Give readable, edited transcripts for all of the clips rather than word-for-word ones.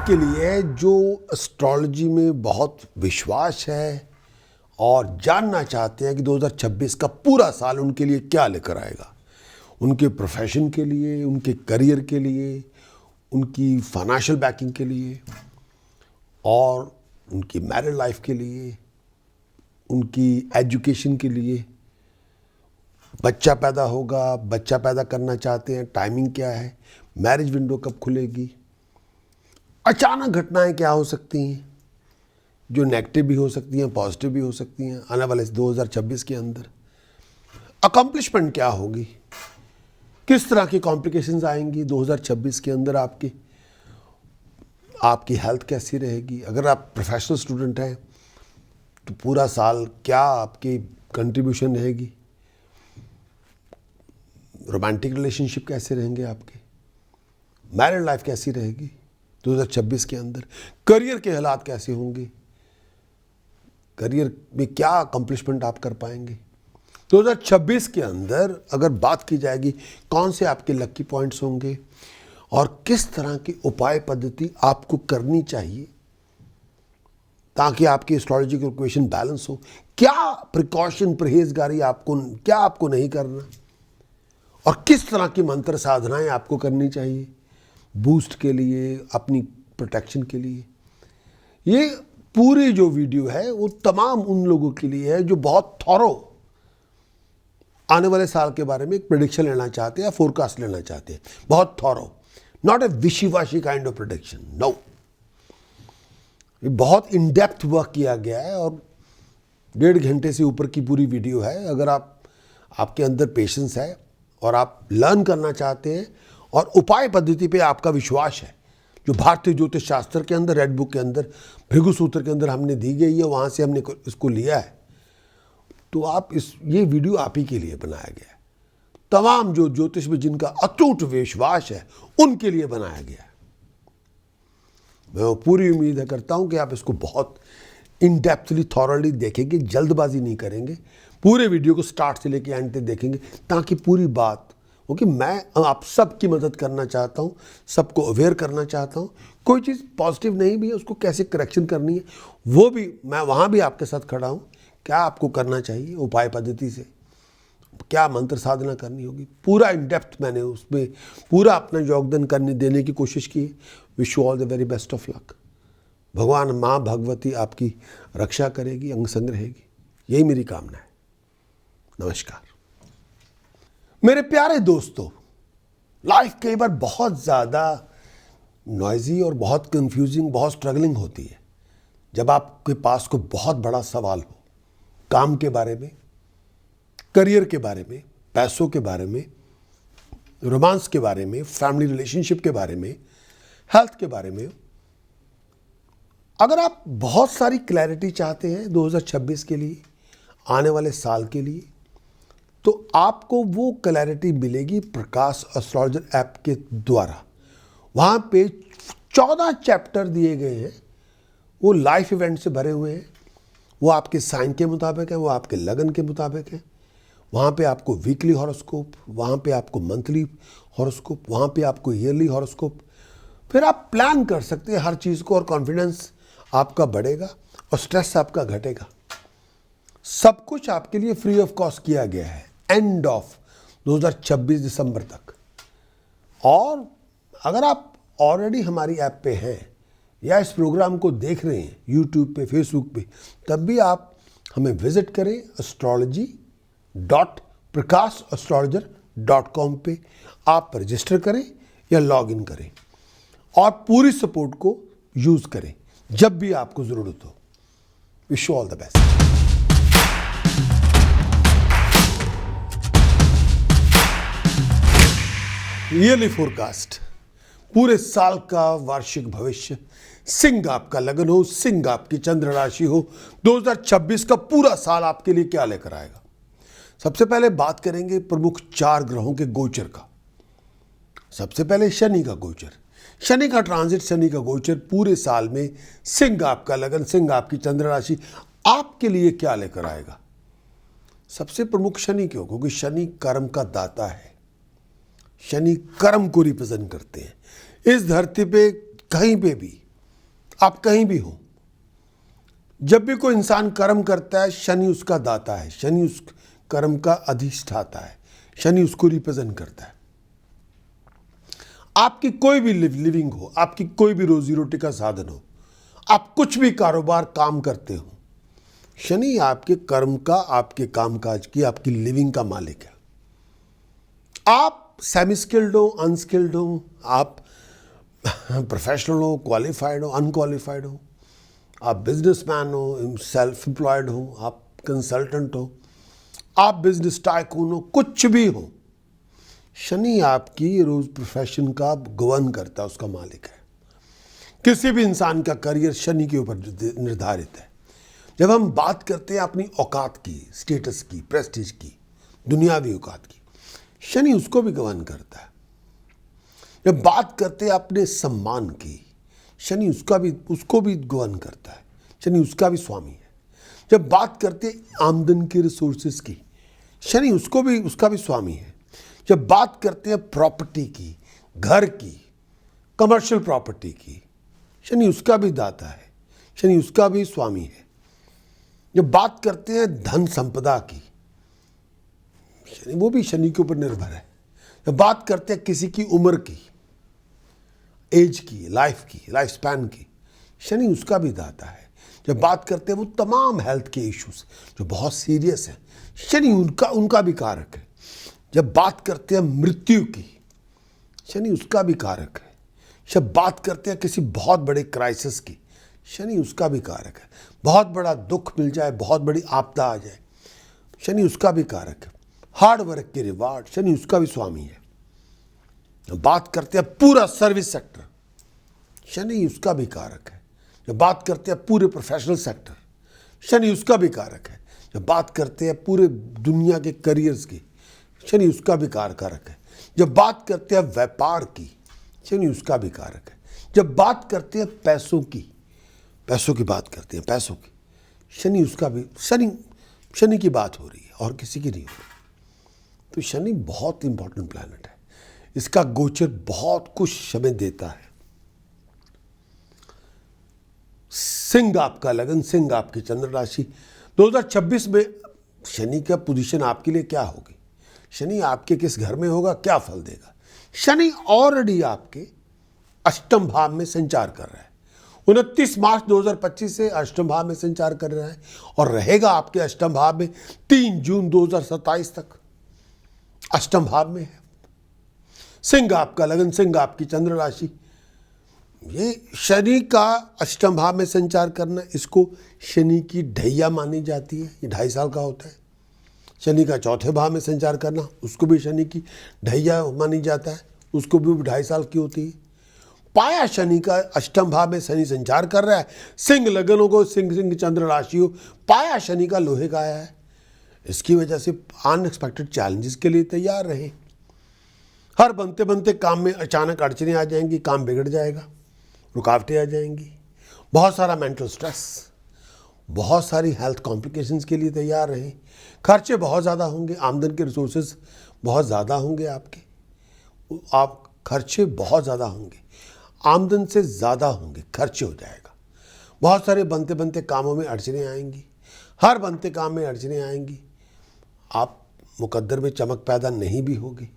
के लिए जो एस्ट्रोलॉजी में बहुत विश्वास है और जानना चाहते हैं कि 2026 का पूरा साल उनके लिए क्या लेकर आएगा, उनके प्रोफेशन के लिए, उनके करियर के लिए, उनकी फाइनेंशियल बैकिंग के लिए और उनकी मैरिड लाइफ के लिए, उनकी एजुकेशन के लिए, बच्चा पैदा होगा, बच्चा पैदा करना चाहते हैं, टाइमिंग क्या है, मैरिज विंडो कब खुलेगी, अचानक घटनाएं क्या हो सकती हैं जो नेगेटिव भी हो सकती हैं, पॉजिटिव भी हो सकती हैं आने वाले 2026 के अंदर, अकम्पलिशमेंट क्या होगी, किस तरह की कॉम्प्लिकेशंस आएंगी 2026 के अंदर, आपकी हेल्थ कैसी रहेगी, अगर आप प्रोफेशनल स्टूडेंट हैं तो पूरा साल क्या आपकी कंट्रीब्यूशन रहेगी, रोमांटिक रिलेशनशिप कैसे रहेंगे आपके, मैरिड लाइफ कैसी रहेगी 2026 के अंदर, करियर के हालात कैसे होंगे, करियर में क्या अकम्पलिशमेंट आप कर पाएंगे 2026 के अंदर। अगर बात की जाएगी कौन से आपके लकी पॉइंट्स होंगे और किस तरह की उपाय पद्धति आपको करनी चाहिए ताकि आपकी एस्ट्रोलॉजी की इक्वेशन बैलेंस हो, क्या प्रिकॉशन परहेजगारी आपको नहीं करना और किस तरह की मंत्र साधनाएं आपको करनी चाहिए बूस्ट के लिए, अपनी प्रोटेक्शन के लिए। ये पूरी जो वीडियो है वो तमाम उन लोगों के लिए है जो बहुत थॉरो आने वाले साल के बारे में एक प्रेडिक्शन लेना चाहते हैं या फोरकास्ट लेना चाहते हैं, बहुत thorough, not a wishy washy kind of prediction, no. ये बहुत इन डेप्थ वर्क किया गया है और 1.5 घंटे से ऊपर की पूरी वीडियो है। अगर आपके अंदर पेशेंस है और आप लर्न करना चाहते हैं और उपाय पद्धति पे आपका विश्वास है, जो भारतीय ज्योतिष शास्त्र के अंदर रेड बुक के अंदर भृगु सूत्र के अंदर हमने दी गई है, वहाँ से हमने इसको लिया है, तो ये वीडियो आप ही के लिए बनाया गया है। तमाम जो ज्योतिष में जिनका अटूट विश्वास है उनके लिए बनाया गया है। मैं पूरी उम्मीद करता हूँ कि आप इसको बहुत इन डेप्थली थॉरली देखेंगे, जल्दबाजी नहीं करेंगे, पूरे वीडियो को स्टार्ट से लेकर एंड तक देखेंगे ताकि पूरी बात, क्योंकि मैं आप सबकी मदद करना चाहता हूँ, सबको अवेयर करना चाहता हूँ। कोई चीज़ पॉजिटिव नहीं भी है उसको कैसे करेक्शन करनी है वो भी मैं वहाँ भी आपके साथ खड़ा हूँ, क्या आपको करना चाहिए उपाय पद्धति से, क्या मंत्र साधना करनी होगी, पूरा इन डेप्थ मैंने उसमें पूरा अपना योगदान देने की कोशिश की है। Wish you all the very best of luck. भगवान माँ भगवती आपकी रक्षा करेगी, अंग संग रहेगी, यही मेरी कामना है। नमस्कार मेरे प्यारे दोस्तों। लाइफ कई बार बहुत ज़्यादा नॉइजी और बहुत कंफ्यूजिंग, बहुत स्ट्रगलिंग होती है जब आपके पास कोई बहुत बड़ा सवाल हो, काम के बारे में, करियर के बारे में, पैसों के बारे में, रोमांस के बारे में, फैमिली रिलेशनशिप के बारे में, हेल्थ के बारे में। अगर आप बहुत सारी क्लैरिटी चाहते हैं 2026 के लिए, आने वाले साल के लिए, तो आपको वो क्लैरिटी मिलेगी प्रकाश एस्ट्रोलॉजर ऐप के द्वारा। वहाँ पे 14 चैप्टर दिए गए हैं, वो लाइफ इवेंट से भरे हुए हैं, वो आपके साइन के मुताबिक है, वो आपके लगन के मुताबिक है। वहाँ पे आपको वीकली हॉरोस्कोप, वहाँ पे आपको मंथली हॉरोस्कोप, वहाँ पे आपको ईयरली हॉरोस्कोप। फिर आप प्लान कर सकते हैं हर चीज़ को और कॉन्फिडेंस आपका बढ़ेगा और स्ट्रेस आपका घटेगा। सब कुछ आपके लिए फ्री ऑफ कॉस्ट किया गया है एंड ऑफ 2026 दिसंबर तक। और अगर आप ऑलरेडी हमारी ऐप पे हैं या इस प्रोग्राम को देख रहे हैं यूट्यूब पे, फेसबुक पे, तब भी आप हमें विजिट करें astrology.prakashastrologer.com पे। आप रजिस्टर करें या लॉग इन करें और पूरी सपोर्ट को यूज़ करें जब भी आपको ज़रूरत हो। Wish you all the best. Yearly forecast, पूरे साल का वार्षिक भविष्य। सिंह आपका लगन हो, सिंह आपकी चंद्र राशि हो, 2026 का पूरा साल आपके लिए क्या लेकर आएगा। सबसे पहले बात करेंगे प्रमुख 4 ग्रहों के गोचर का। सबसे पहले शनि का गोचर, शनि का ट्रांजिट, शनि का गोचर पूरे साल में सिंह आपका लगन, सिंह आपकी चंद्र राशि आपके लिए क्या लेकर आएगा। सबसे प्रमुख शनि क्यों? क्योंकि शनि कर्म का दाता है, शनि कर्म को रिप्रेजेंट करते हैं। इस धरती पे कहीं पे भी आप कहीं भी हो, जब भी कोई इंसान कर्म करता है, शनि उसका दाता है, शनि उस कर्म का अधिष्ठाता है, शनि उसको रिप्रेजेंट करता है। आपकी कोई भी लिविंग हो, आपकी कोई भी रोजी रोटी का साधन हो, आप कुछ भी कारोबार काम करते हो, शनि आपके कर्म का, आपके कामकाज की, आपकी लिविंग का मालिक है। आप सेमी स्किल्ड हो, अनस्किल्ड हो, आप प्रोफेशनल हो, क्वालिफाइड हो, अनक्वालिफाइड हो, आप बिजनेसमैन हो, सेल्फ एम्प्लॉयड हो, आप कंसल्टेंट हो, आप बिजनेस टाइकून हो, कुछ भी हो, शनि आपकी रोज प्रोफेशन का गवर्न करता है, उसका मालिक है। किसी भी इंसान का करियर शनि के ऊपर निर्धारित है। जब हम बात करते हैं अपनी औकात की, स्टेटस की, प्रेस्टीज की, दुनियावी औकात की, शनि उसको भी गवर्न करता है। जब बात करते हैं अपने सम्मान की, शनि उसको भी गवर्न करता है, शनि उसका भी स्वामी है। जब बात करते हैं आमदन के रिसोर्सेज की, शनि उसका भी स्वामी है। जब बात करते हैं प्रॉपर्टी की, घर की, कमर्शियल प्रॉपर्टी की, शनि उसका भी दाता है, शनि उसका भी स्वामी है। जब बात करते हैं धन संपदा की, वो भी शनि के ऊपर निर्भर है। जब बात करते हैं किसी की उम्र की, एज की, लाइफ स्पैन की, शनि उसका भी दाता है। जब बात करते हैं वो तमाम हेल्थ के इश्यूज जो बहुत सीरियस हैं, शनि उनका भी कारक है। जब बात करते हैं मृत्यु की, शनि उसका भी कारक है। जब बात करते हैं किसी बहुत बड़े क्राइसिस की, शनि उसका भी कारक है। बहुत बड़ा दुख मिल जाए, बहुत बड़ी आपदा आ जाए, शनि उसका भी कारक है। हार्ड वर्क के रिवार्ड, शनि उसका भी स्वामी है। जब बात करते हैं पूरा सर्विस सेक्टर, शनि उसका भी कारक है। जब बात करते हैं पूरे प्रोफेशनल सेक्टर, शनि उसका भी कारक है। जब बात करते हैं पूरे दुनिया के करियर्स की, शनि उसका भी कारक है। जब बात करते हैं व्यापार की, शनि उसका भी कारक है। जब बात करते हैं पैसों की बात करते हैं, पैसों की, शनि उसका भी, शनि की बात हो रही है और किसी की नहीं हो रही। तो शनि बहुत इंपॉर्टेंट प्लैनेट है। इसका गोचर बहुत कुछ हमें देता है। सिंह आपका लगन, सिंह आपकी चंद्र राशि, 2026 में शनि का पोजीशन आपके लिए क्या होगी, शनि आपके किस घर में होगा, क्या फल देगा। शनि ऑलरेडी आपके अष्टम भाव में संचार कर रहा है। 29 मार्च 2025 से अष्टम भाव में संचार कर रहा है और रहेगा आपके अष्टम भाव में 3 जून 2027 तक अष्टम भाव में है। सिंह आपका लगन, सिंह आपकी चंद्र राशि, ये शनि का अष्टम भाव में संचार करना, इसको शनि की ढैया मानी जाती है। ये 2.5 साल का होता है। शनि का चौथे भाव में संचार करना, उसको भी शनि की ढैया मानी जाता है, उसको भी 2.5 साल की होती है। पाया शनि का अष्टम भाव में शनि संचार कर रहा है। सिंह लगनों को, सिंह चंद्र राशि हो, पाया शनि का लोहे का आया है। इसकी वजह से अनएक्सपेक्टेड चैलेंजेस के लिए तैयार रहे। हर बनते बनते काम में अचानक अड़चने आ जाएंगी, काम बिगड़ जाएगा, रुकावटें आ जाएंगी, बहुत सारा मेंटल स्ट्रेस, बहुत सारी हेल्थ कॉम्प्लिकेशंस के लिए तैयार रहें। खर्चे बहुत ज़्यादा होंगे, आमदन के रिसोर्सेज बहुत ज़्यादा होंगे आपके, आप खर्चे बहुत ज़्यादा होंगे, आमदन से ज़्यादा होंगे, खर्चे हो जाएगा। बहुत सारे बनते बनते कामों में अड़चने आएंगी, हर बनते काम में अड़चने आएंगी। आप मुकद्दर में चमक पैदा नहीं भी होगी।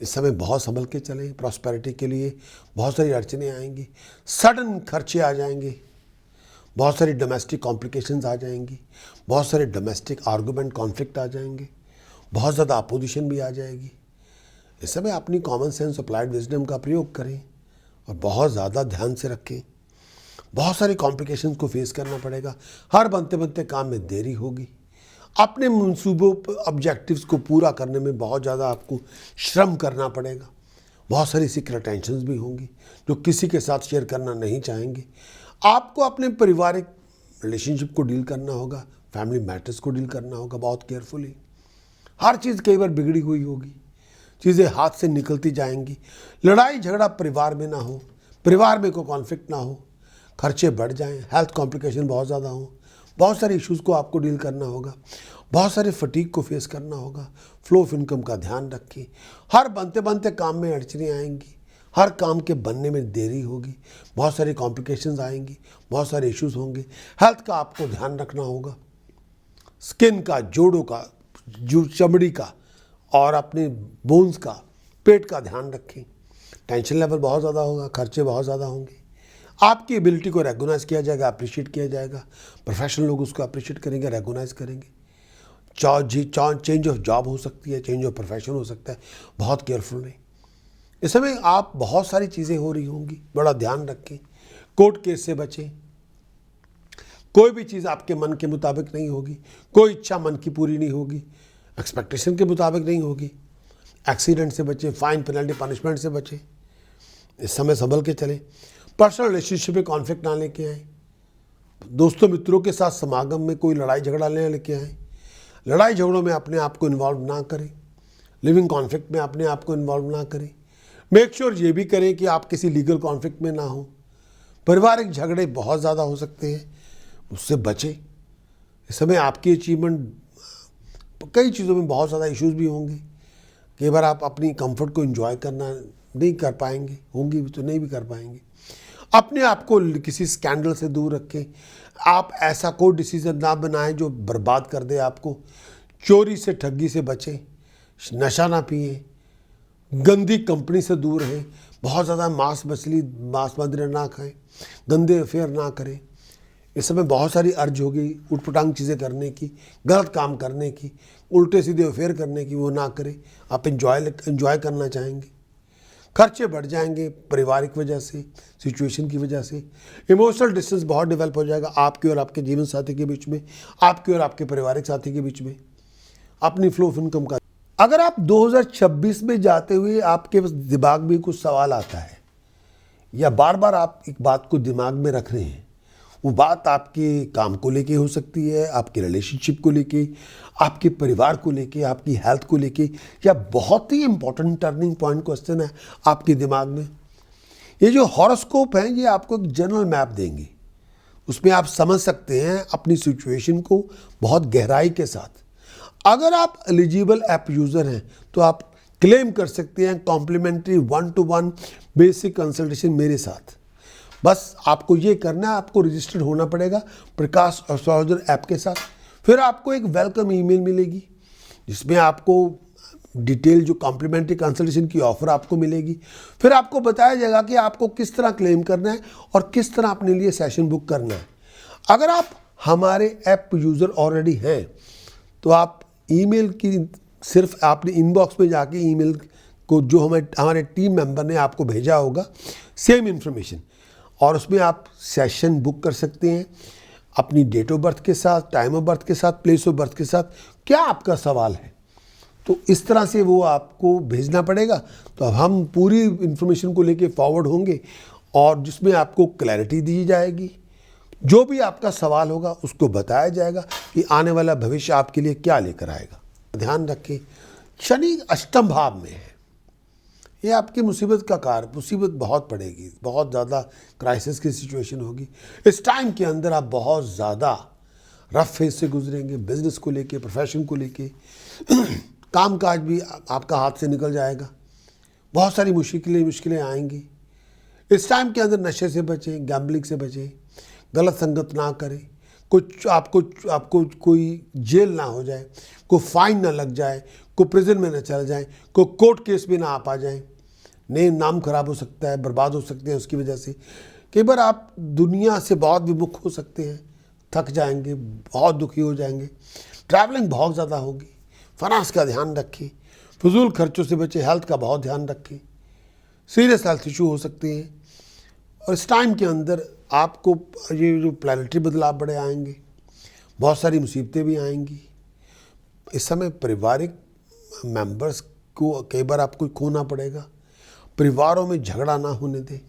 इस समय बहुत संभल के चलें। प्रॉस्पेरिटी के लिए बहुत सारी अड़चने आएंगी, सडन खर्चे आ जाएंगे, बहुत सारी डोमेस्टिक कॉम्प्लिकेशंस आ जाएंगी, बहुत सारे डोमेस्टिक आर्गूमेंट कॉन्फ्लिक्ट आ जाएंगे, बहुत ज़्यादा अपोजिशन भी आ जाएगी। इस समय अपनी कॉमन सेंस, अप्लाइड विजडम का प्रयोग करें और बहुत ज़्यादा ध्यान से रखें। बहुत सारी कॉम्प्लिकेशंस को फेस करना पड़ेगा, हर बनते बनते काम में देरी होगी। अपने मंसूबों, ऑब्जेक्टिव्स को पूरा करने में बहुत ज़्यादा आपको श्रम करना पड़ेगा। बहुत सारी सीक्रेट टेंशन्स भी होंगी जो किसी के साथ शेयर करना नहीं चाहेंगे। आपको अपने पारिवारिक रिलेशनशिप को डील करना होगा, फैमिली मैटर्स को डील करना होगा बहुत केयरफुली। हर चीज़ कई बार बिगड़ी हुई होगी, चीज़ें हाथ से निकलती जाएंगी, लड़ाई झगड़ा परिवार में ना हो, परिवार में कोई कॉन्फ्लिक्ट ना हो, खर्चे बढ़ जाएं, हेल्थ कॉम्प्लिकेशन बहुत ज़्यादा हो, बहुत सारे इश्यूज़ को आपको डील करना होगा, बहुत सारे फटीग को फेस करना होगा। फ्लो ऑफ इनकम का ध्यान रखें। हर बनते बनते काम में अड़चने आएंगी, हर काम के बनने में देरी होगी, बहुत सारी कॉम्प्लिकेशंस आएंगी, बहुत सारे इश्यूज होंगे। हेल्थ का आपको ध्यान रखना होगा, स्किन का, जोड़ों का, चमड़ी का और अपने बोन्स का, पेट का ध्यान रखें। टेंशन लेवल बहुत ज़्यादा होगा, खर्चे बहुत ज़्यादा होंगे। आपकी एबिलिटी को रेगोनाइज किया जाएगा, अप्रिशिएट किया जाएगा। प्रोफेशनल लोग उसको अप्रिशिएट करेंगे, रेगोनाइज करेंगे। चेंज ऑफ जॉब हो सकती है, चेंज ऑफ प्रोफेशन हो सकता है, बहुत केयरफुल रहें। इस समय आप बहुत सारी चीज़ें हो रही होंगी, बड़ा ध्यान रखें। कोर्ट केस से बचें, कोई भी चीज़ आपके मन के मुताबिक नहीं होगी, कोई इच्छा मन की पूरी नहीं होगी, एक्सपेक्टेशन के मुताबिक नहीं होगी। एक्सीडेंट से बचें, फाइन पेनल्टी पनिशमेंट से बचें। इस समय संभल के चलें। पर्सनल रिलेशनशिप में कॉन्फ्लिक्ट ना लेके आए। दोस्तों मित्रों के साथ समागम में कोई लड़ाई झगड़ा लेके आए। लड़ाई झगड़ों में अपने आप को इन्वॉल्व ना करें। लिविंग कॉन्फ्लिक्ट में अपने आप को इन्वॉल्व ना करें। मेक श्योर ये भी करें कि आप किसी लीगल कॉन्फ्लिक्ट में ना हो। पारिवारिक झगड़े बहुत ज़्यादा हो सकते हैं, उससे बचें। इस समय आपकी अचीवमेंट, कई चीज़ों में बहुत ज़्यादा इश्यूज भी होंगे। कई बार आप अपनी कंफर्ट को एंजॉय करना नहीं कर पाएंगे, होंगी भी तो नहीं भी कर पाएंगे। अपने आप को किसी स्कैंडल से दूर रखें। आप ऐसा कोई डिसीजन ना बनाएं जो बर्बाद कर दे आपको। चोरी से, ठगी से बचें, नशा ना पिए, गंदी कंपनी से दूर रहें, बहुत ज़्यादा मांस मछली, मांस मदिरा ना खाएं, गंदे अफेयर ना करें। इस समय बहुत सारी अर्ज होगी उटपटांग चीज़ें करने की, गलत काम करने की, उल्टे सीधे अफेयर करने की, वो ना करें। आप एंजॉय करना चाहेंगे। खर्चे बढ़ जाएंगे पारिवारिक वजह से, सिचुएशन की वजह से। इमोशनल डिस्टेंस बहुत डेवलप हो जाएगा आपके और आपके जीवन साथी के बीच में, आपके और आपके पारिवारिक साथी के बीच में। अपनी फ्लो ऑफ इनकम का, अगर आप 2026 में जाते हुए आपके दिमाग में कुछ सवाल आता है या बार बार आप एक बात को दिमाग में रख रहे हैं, वो बात आपके काम को लेके हो सकती है, आपके रिलेशनशिप को लेके, आपके परिवार को लेके, आपकी हेल्थ को लेके, या बहुत ही इंपॉर्टेंट टर्निंग पॉइंट क्वेश्चन है आपके दिमाग में। ये जो हॉरोस्कोप है ये आपको एक जनरल मैप देंगे, उसमें आप समझ सकते हैं अपनी सिचुएशन को बहुत गहराई के साथ। अगर आप एलिजिबल ऐप यूज़र हैं तो आप क्लेम कर सकते हैं कॉम्प्लीमेंट्री 1-to-1 बेसिक कंसल्टेशन मेरे साथ। बस आपको ये करना है, आपको रजिस्टर्ड होना पड़ेगा प्रकाश एस्ट्रोलॉजर ऐप के साथ। फिर आपको एक वेलकम ईमेल मिलेगी जिसमें आपको डिटेल जो कॉम्प्लीमेंट्री कंसल्टेशन की ऑफर आपको मिलेगी। फिर आपको बताया जाएगा कि आपको किस तरह क्लेम करना है और किस तरह अपने लिए सेशन बुक करना है। अगर आप हमारे ऐप यूज़र ऑलरेडी हैं तो आप ईमेल की सिर्फ आपने इनबॉक्स में जाके ईमेल को जो हमारे टीम मेंबर ने आपको भेजा होगा सेम इन्फॉर्मेशन, और उसमें आप सेशन बुक कर सकते हैं अपनी डेट ऑफ बर्थ के साथ, टाइम ऑफ बर्थ के साथ, प्लेस ऑफ बर्थ के साथ, क्या आपका सवाल है। तो इस तरह से वो आपको भेजना पड़ेगा। तो अब हम पूरी इन्फॉर्मेशन को लेके फॉरवर्ड होंगे और जिसमें आपको क्लैरिटी दी जाएगी। जो भी आपका सवाल होगा उसको बताया जाएगा कि आने वाला भविष्य आपके लिए क्या लेकर आएगा। ध्यान रखें, शनि अष्टम भाव में है, ये आपकी मुसीबत का कार, मुसीबत बहुत पड़ेगी, बहुत ज़्यादा क्राइसिस की सिचुएशन होगी। इस टाइम के अंदर आप बहुत ज़्यादा रफ फेज से गुजरेंगे, बिजनेस को लेके, प्रोफेशन को लेके। काम काज भी आपका हाथ से निकल जाएगा, बहुत सारी मुश्किलें आएंगी। इस टाइम के अंदर नशे से बचें, गैम्बलिंग से बचें, गलत संगत ना करें, कुछ आपको कोई जेल ना हो जाए, कोई फाइन ना लग जाए, कोई प्रिजन में ना चले जाए, कोई कोर्ट केस में ना आप आ जाएं, नाम खराब हो सकता है, बर्बाद हो सकते हैं उसकी वजह से। कई बार आप दुनिया से बहुत विमुख हो सकते हैं, थक जाएंगे, बहुत दुखी हो जाएंगे, ट्रैवलिंग बहुत ज़्यादा होगी। फाइनेंस का ध्यान रखें, फजूल खर्चों से बचें, हेल्थ का बहुत ध्यान रखें, सीरियस हेल्थ इशू हो सकते हैं। और इस टाइम के अंदर आपको ये जो प्लानिटरी बदलाव बड़े आएंगे, बहुत सारी मुसीबतें भी आएंगी। इस समय पारिवारिक मेंबर्स को कई बार आपको खोना पड़ेगा। परिवारों में झगड़ा ना होने दें,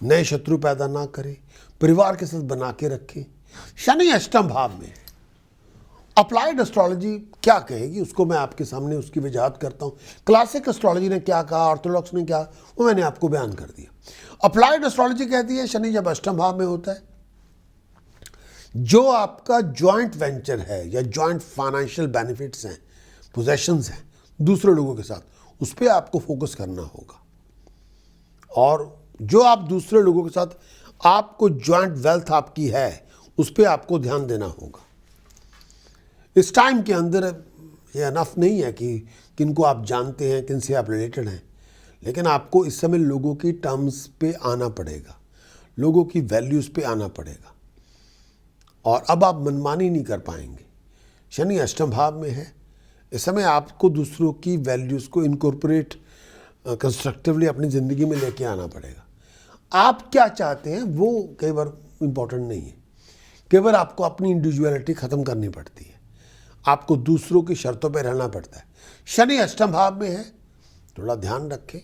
नए शत्रु पैदा ना करें, परिवार के साथ बना के रखें। शनि अष्टम भाव में है। अप्लाइड एस्ट्रोलॉजी क्या कहेगी उसको मैं आपके सामने उसकी वजाहत करता हूँ। क्लासिक एस्ट्रोलॉजी ने क्या कहा, ऑर्थोडॉक्स ने क्या, वो मैंने आपको बयान कर दिया। अप्लाइड एस्ट्रोलॉजी कहती है शनि जब अष्टम भाव में होता है, जो आपका जॉइंट वेंचर है या जॉइंट फाइनेंशियल बेनिफिट्स हैं, पोजेशंस हैं दूसरे लोगों के साथ, उस पर आपको फोकस करना होगा। और जो आप दूसरे लोगों के साथ आपको ज्वाइंट वेल्थ आपकी है उस पर आपको ध्यान देना होगा। इस टाइम के अंदर ये अनफ नहीं है कि किनको आप जानते हैं, किन से आप रिलेटेड हैं, लेकिन आपको इस समय लोगों की टर्म्स पे आना पड़ेगा, लोगों की वैल्यूज़ पे आना पड़ेगा, और अब आप मनमानी नहीं कर पाएंगे। शनि अष्टम भाव में है, इस समय आपको दूसरों की वैल्यूज़ को इनकॉर्पोरेट कंस्ट्रक्टिवली अपनी ज़िंदगी में लेके आना पड़ेगा। आप क्या चाहते हैं वो कई बार इम्पोर्टेंट नहीं है, केवल आपको अपनी इंडिविजुअलिटी ख़त्म करनी पड़ती है, आपको दूसरों की शर्तों पर रहना पड़ता है। शनि अष्टम भाव में है, थोड़ा ध्यान रखें,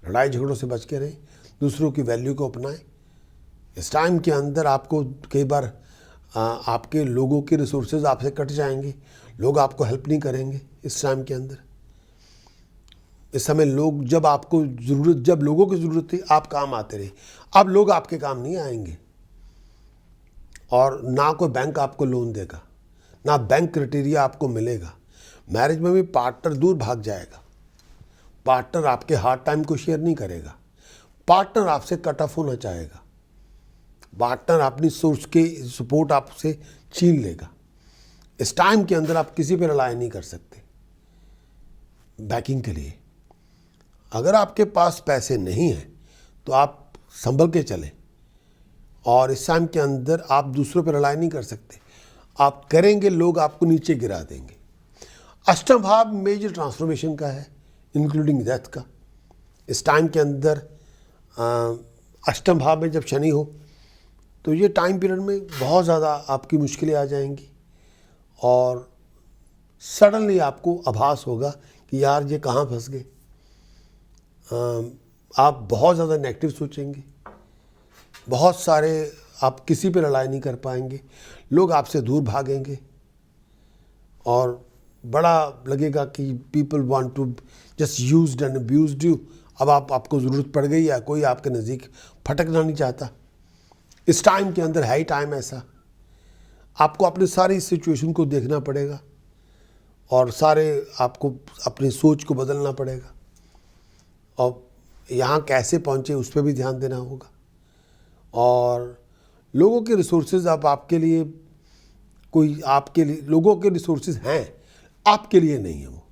लड़ाई झगड़ों से बच के रहें, दूसरों की वैल्यू को अपनाएं। इस टाइम के अंदर आपको कई बार आपके लोगों के रिसोर्सेज आपसे कट जाएंगे, लोग आपको हेल्प नहीं करेंगे। इस टाइम के अंदर इस समय लोग जब आपको ज़रूरत, जब लोगों की ज़रूरत थी आप काम आते रहे, अब लोग आपके काम नहीं आएंगे, और ना कोई बैंक आपको लोन देगा, ना बैंक क्राइटेरिया आपको मिलेगा। मैरिज में भी पार्टनर दूर भाग जाएगा, पार्टनर आपके हार्ड टाइम को शेयर नहीं करेगा, पार्टनर आपसे कट ऑफ होना चाहेगा, पार्टनर अपनी सोर्स के सपोर्ट आपसे छीन लेगा। इस टाइम के अंदर आप किसी पे रिलाय नहीं कर सकते बैकिंग के लिए। अगर आपके पास पैसे नहीं हैं तो आप संभल के चलें, और इस टाइम के अंदर आप दूसरों पर रिलाय नहीं कर सकते, आप करेंगे लोग आपको नीचे गिरा देंगे। अष्टम भाव मेजर ट्रांसफॉर्मेशन का है, इंक्लूडिंग डेथ का। इस टाइम के अंदर अष्टम भाव में जब शनि हो तो ये टाइम पीरियड में बहुत ज़्यादा आपकी मुश्किलें आ जाएंगी, और सडनली आपको आभास होगा कि यार ये कहाँ फंस गए। आप बहुत ज़्यादा नेगेटिव सोचेंगे, बहुत सारे आप किसी पे रिलाय नहीं कर पाएंगे, लोग आपसे दूर भागेंगे, और बड़ा लगेगा कि people want to just used and abused you. अब आपको ज़रूरत पड़ गई है, कोई आपके नज़दीक फटकना नहीं चाहता। इस टाइम के अंदर है ही टाइम ऐसा, आपको अपनी सारी सिचुएशन को देखना पड़ेगा, और सारे आपको अपनी सोच को बदलना पड़ेगा, और यहाँ कैसे पहुँचे उस पर भी ध्यान देना होगा। और लोगों के रिसोर्सेज अब आपके लिए, कोई आपके लिए लोगों के रिसोर्सेज हैं, आपके लिए नहीं है वो।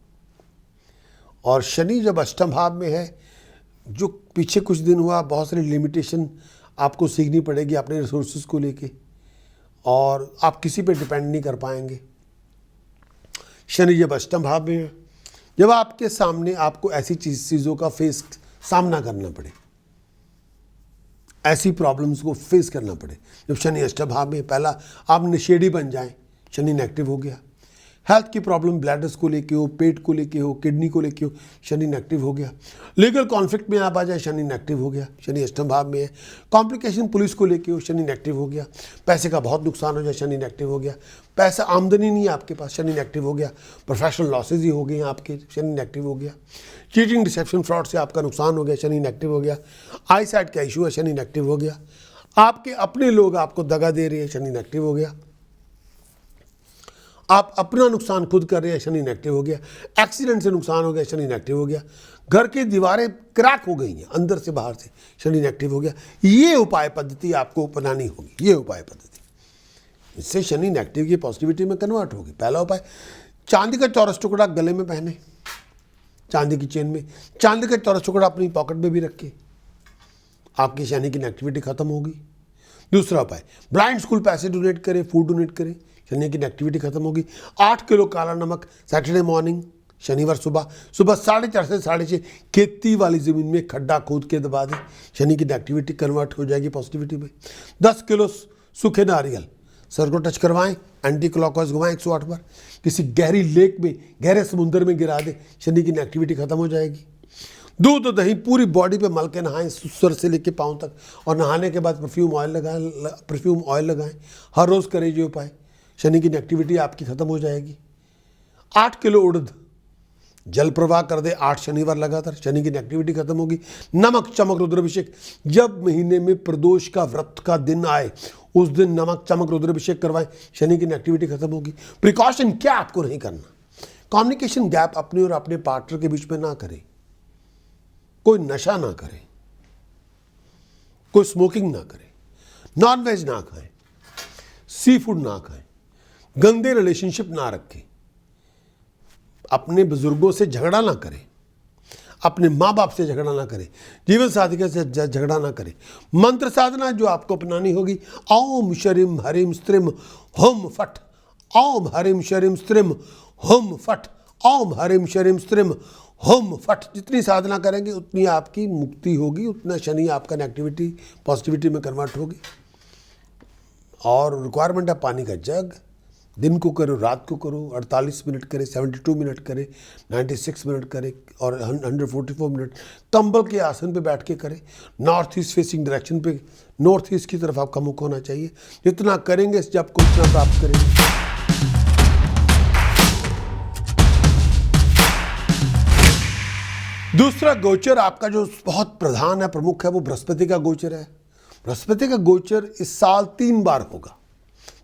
और शनि जब अष्टम भाव में है, जो पीछे कुछ दिन हुआ बहुत सारी लिमिटेशन आपको सीखनी पड़ेगी अपने रिसोर्सेज को लेके, और आप किसी पे डिपेंड नहीं कर पाएंगे। शनि जब अष्टम भाव में है, जब आपके सामने आपको ऐसी चीज़ों का सामना करना पड़े, ऐसी प्रॉब्लम्स को फेस करना पड़े। जब शनि अष्टम भाव में, पहला आप नशेड़ी बन जाएं, शनि नेगेटिव हो गया। हेल्थ की प्रॉब्लम ब्लैडर्स को लेके हो, पेट को लेके हो, किडनी को लेके हो, शनि नेगेटिव हो गया। लीगल कॉन्फ्लिक्ट में आप आ जाए, शनि नेगेटिव हो गया, शनि अष्टम भाव में है। कॉम्प्लिकेशन पुलिस को लेके हो, शनि नेगेटिव हो गया। पैसे का बहुत नुकसान हो जाए, शनि नेगेटिव हो गया। पैसा आमदनी नहीं है आपके पास, शनि नेगेटिव हो गया। प्रोफेशनल लॉसेज ही हो गए हैं आपके, शनि नेगेटिव हो गया। चीटिंग, डिसेप्शन, फ्रॉड से आपका नुकसान हो गया, शनि नेगेटिव हो गया। आई साइट का इशू है, शनि नेगेटिव हो गया। आपके अपने लोग आपको दगा दे रहे हैं, शनि नेगेटिव हो गया। आप अपना नुकसान खुद कर रहे हैं, शनि नेगेटिव हो गया। एक्सीडेंट से नुकसान हो गया, शनि नेगेटिव हो गया। घर की दीवारें क्रैक हो गई हैं अंदर से बाहर से, शनि नेगेटिव हो गया। ये उपाय पद्धति आपको अपनानी होगी, ये उपाय पद्धति, इससे शनि नेगेटिव की पॉजिटिविटी में कन्वर्ट होगी। पहला उपाय, चांदी का चौरस टुकड़ा गले में पहने, चांदी की चेन में चांदी का चौरस टुकड़ा अपनी पॉकेट में भी रखे, आपकी शनि की नेगेटिविटी खत्म होगी। दूसरा उपाय, ब्लाइंड स्कूल पैसे डोनेट करें, फूड डोनेट करें, शनि की नेगेटिविटी खत्म होगी। 8 किलो काला नमक सैटरडे मॉर्निंग, शनिवार सुबह 4:30 से 6:30 खेती वाली ज़मीन में खड्डा खोद के दबा दें, शनि की नेगेटिविटी कन्वर्ट हो जाएगी पॉजिटिविटी में। 10 किलो सूखे नारियल सर को टच करवाएं, एंटी क्लॉकवाइज घुमाएं 108 बार, किसी गहरी लेक में, गहरे समुद्र में गिरा दें, शनि की नेगेटिविटी खत्म हो जाएगी। दूध और दही पूरी बॉडी पे मल के नहाएं, सर से लेके पाँव तक, और नहाने के बाद परफ्यूम ऑयल लगाएं। हर रोज़ करें ये उपाय, शनि की नेगेटिविटी आपकी खत्म हो जाएगी। 8 किलो उड़द जल प्रवाह कर दे 8 शनिवार लगातार, शनि की नेगेटिविटी खत्म होगी। नमक चमक रुद्राभिषेक, जब महीने में प्रदोष का व्रत का दिन आए उस दिन नमक चमक रुद्राभिषेक करवाएं, शनि की नेगेटिविटी खत्म होगी। प्रिकॉशन क्या आपको नहीं करना, कम्युनिकेशन गैप अपने और अपने पार्टनर के बीच में ना करें, कोई नशा ना करें, कोई स्मोकिंग ना करे, नॉन वेज ना खाएं, सी फूड ना खाएं, गंदे रिलेशनशिप ना रखें, अपने बुजुर्गों से झगड़ा ना करें, अपने माँ बाप से झगड़ा ना करें, जीवन साथी से झगड़ा ना करें। मंत्र साधना जो आपको अपनानी होगी, ओम शरीम हरिम स्त्रिम होम फट, ओम हरिम शरीम स्त्रिम होम फट, ओम हरिम शरीम स्त्रिम होम फट। जितनी साधना करेंगे उतनी आपकी मुक्ति होगी, उतना शनि आपका नेगेटिविटी पॉजिटिविटी में कन्वर्ट होगी। और रिक्वायरमेंट है पानी का जग, दिन को करो रात को करो, 48 मिनट करे, 72 मिनट करे, 96 मिनट करे और 144 मिनट कंबल के आसन पे बैठ के करे। नॉर्थ ईस्ट फेसिंग डायरेक्शन पे, नॉर्थ ईस्ट की तरफ आपका मुख होना चाहिए। जितना करेंगे जब को उतना प्राप्त करेंगे। दूसरा गोचर आपका जो बहुत प्रधान है, प्रमुख है, वो बृहस्पति का गोचर है। बृहस्पति का गोचर इस साल 3 बार होगा।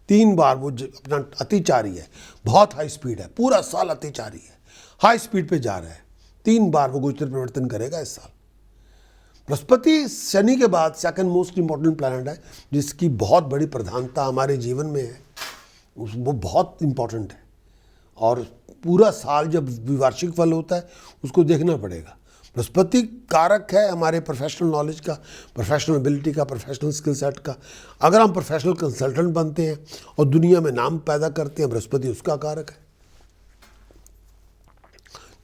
3 बार वो अपना अतिचारी है, बहुत हाई स्पीड है, पूरा साल अतिचारी है, हाई स्पीड पे जा रहा है। 3 बार वो गोचर परिवर्तन करेगा इस साल। बृहस्पति शनि के बाद सेकंड मोस्ट इंपॉर्टेंट प्लैनेट है, जिसकी बहुत बड़ी प्रधानता हमारे जीवन में है, वो बहुत इंपॉर्टेंट है। और पूरा साल जब द्विवार्षिक फल होता है उसको देखना पड़ेगा। बृहस्पति कारक है हमारे प्रोफेशनल नॉलेज का, प्रोफेशनल एबिलिटी का, प्रोफेशनल स्किल सेट का। अगर हम प्रोफेशनल कंसल्टेंट बनते हैं और दुनिया में नाम पैदा करते हैं, बृहस्पति उसका कारक है।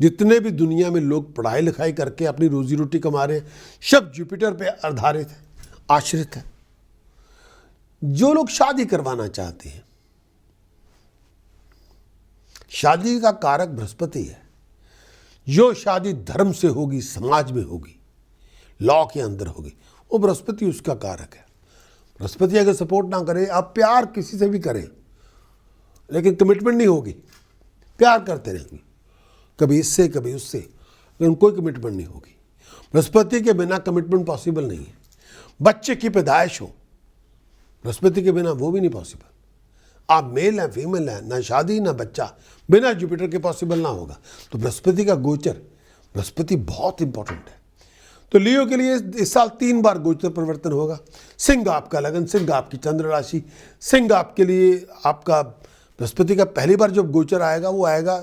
जितने भी दुनिया में लोग पढ़ाई लिखाई करके अपनी रोजी रोटी कमा रहे हैं, सब जुपिटर पे आधारित है, आश्रित है। जो लोग शादी करवाना चाहते हैं, शादी का कारक बृहस्पति है। जो शादी धर्म से होगी, समाज में होगी, लॉ के अंदर होगी, वो बृहस्पति उसका कारक है। बृहस्पति अगर सपोर्ट ना करे, आप प्यार किसी से भी करें लेकिन कमिटमेंट नहीं होगी, प्यार करते रहेंगे कभी इससे कभी उससे, लेकिन कोई कमिटमेंट नहीं होगी। बृहस्पति के बिना कमिटमेंट पॉसिबल नहीं है। बच्चे की पैदाइश हो, बृहस्पति के बिना वो भी नहीं पॉसिबल। आप मेल हैं फीमेल हैं, ना शादी ना बच्चा, बिना जुपिटर के पॉसिबल ना होगा। तो बृहस्पति का गोचर, बृहस्पति बहुत इंपॉर्टेंट है। तो लियो के लिए इस साल 3 बार गोचर परिवर्तन होगा। सिंह आपका लगन, सिंह आपकी चंद्र राशि, सिंह आपके लिए आपका बृहस्पति का पहली बार जब गोचर आएगा वो आएगा,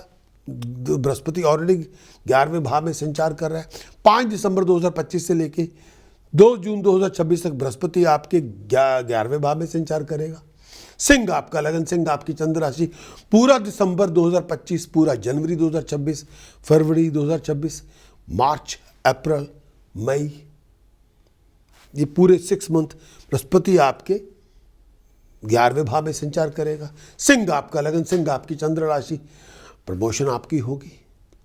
बृहस्पति ऑलरेडी 11वें भाव में संचार कर रहा है। 5 दिसंबर 2025 से लेके 2 जून 2026 तक बृहस्पति आपके 11वें भाव में संचार करेगा। सिंह आपका लगन, सिंह आपकी चंद्र राशि, पूरा दिसंबर 2025, पूरा जनवरी 2026, फरवरी 2026, मार्च, अप्रैल, मई, ये पूरे 6 मंथ बृहस्पति आपके 11वें भाव में संचार करेगा। सिंह आपका लगन, सिंह आपकी चंद्र राशि, प्रमोशन आपकी होगी,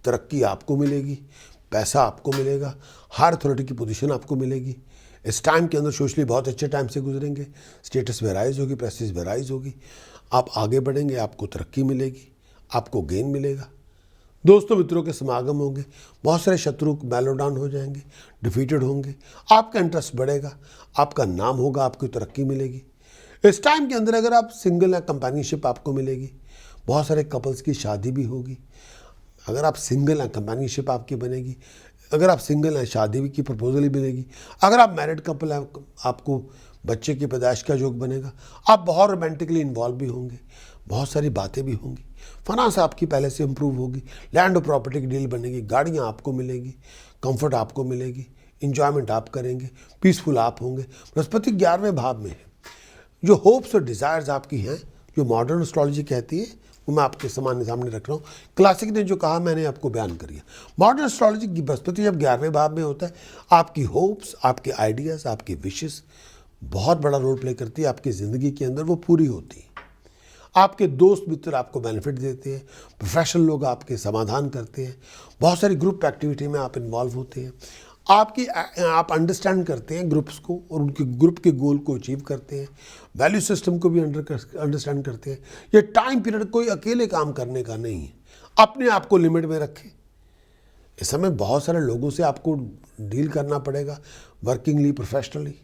तरक्की आपको मिलेगी, पैसा आपको मिलेगा, हायर अथॉरिटी की पोजीशन आपको मिलेगी। इस टाइम के अंदर सोशली बहुत अच्छे टाइम से गुजरेंगे, स्टेटस में राइज होगी, प्रेस्टीज में राइज होगी, आप आगे बढ़ेंगे, आपको तरक्की मिलेगी, आपको गेन मिलेगा, दोस्तों मित्रों के समागम होंगे, बहुत सारे शत्रु मेलो डाउन हो जाएंगे, डिफीटेड होंगे, आपका इंटरेस्ट बढ़ेगा, आपका नाम होगा, आपको तरक्की मिलेगी। इस टाइम के अंदर अगर आप सिंगल हैं, कंपेनियनशिप आपको मिलेगी, बहुत सारे कपल्स की शादी भी होगी। अगर आप सिंगल हैं, कंपेनियनशिप आपकी बनेगी। अगर आप सिंगल हैं, शादी की प्रपोजल ही मिलेगी। अगर आप मैरिड कपल हैं, आपको बच्चे की पैदाइश का योग बनेगा। आप बहुत रोमांटिकली इन्वॉल्व भी होंगे, बहुत सारी बातें भी होंगी, फाइनेंस आपकी पहले से इंप्रूव होगी, लैंड और प्रॉपर्टी की डील बनेगी, गाड़ियाँ आपको मिलेगी, कंफर्ट आपको मिलेगी, इंजॉयमेंट आप करेंगे, पीसफुल आप होंगे। बृहस्पति 11वें भाव में है। जो होप्स और डिज़ायर्स आपकी हैं, जो मॉडर्न एस्ट्रोलॉजी कहती है, वो मैं आपके सामने रख रहा हूँ। क्लासिक ने जो कहा मैंने आपको बयान करिए। मॉडर्न एस्ट्रोलॉजी की बृहस्पति जब 11वें भाव में होता है, आपकी होप्स, आपके आइडियाज़, आपकी विशेस बहुत बड़ा रोल प्ले करती है आपकी ज़िंदगी के अंदर, वो पूरी होती है। आपके दोस्त मित्र आपको बेनिफिट देते हैं, प्रोफेशनल लोग आपके समाधान करते हैं, बहुत सारी ग्रुप एक्टिविटी में आप इन्वॉल्व होते हैं, आप अंडरस्टैंड करते हैं ग्रुप्स को और उनके ग्रुप के गोल को अचीव करते हैं, वैल्यू सिस्टम को भी अंडरस्टैंड करते हैं। ये टाइम पीरियड कोई अकेले काम करने का नहीं है, अपने आप को लिमिट में रखें। इस समय बहुत सारे लोगों से आपको डील करना पड़ेगा, वर्किंगली, प्रोफेशनली,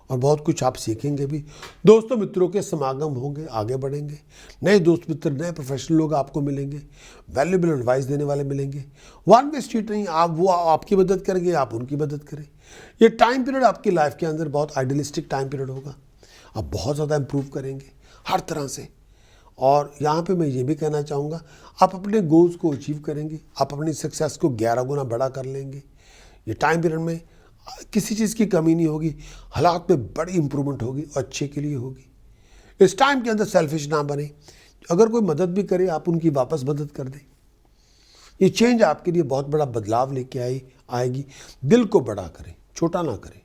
और बहुत कुछ आप सीखेंगे भी। दोस्तों मित्रों के समागम होंगे, आगे बढ़ेंगे, नए दोस्त मित्र, नए प्रोफेशनल लोग आपको मिलेंगे, वैल्यूएबल एडवाइस देने वाले मिलेंगे। वन वे स्ट्रीट नहीं, आप वो आपकी मदद करेंगे, आप उनकी मदद करें। ये टाइम पीरियड आपकी लाइफ के अंदर बहुत आइडियलिस्टिक टाइम पीरियड होगा। आप बहुत ज़्यादा इम्प्रूव करेंगे हर तरह से। और यहाँ पे मैं ये भी कहना चाहूँगा, आप अपने गोल्स को अचीव करेंगे, आप अपनी सक्सेस को 11 गुना बड़ा कर लेंगे। ये टाइम पीरियड में किसी चीज़ की कमी नहीं होगी, हालात में बड़ी इंप्रूवमेंट होगी और अच्छे के लिए होगी। इस टाइम के अंदर सेल्फिश ना बने, अगर कोई मदद भी करे आप उनकी वापस मदद कर दें। ये चेंज आपके लिए बहुत बड़ा बदलाव लेके आएगी। दिल को बड़ा करें, छोटा ना करें।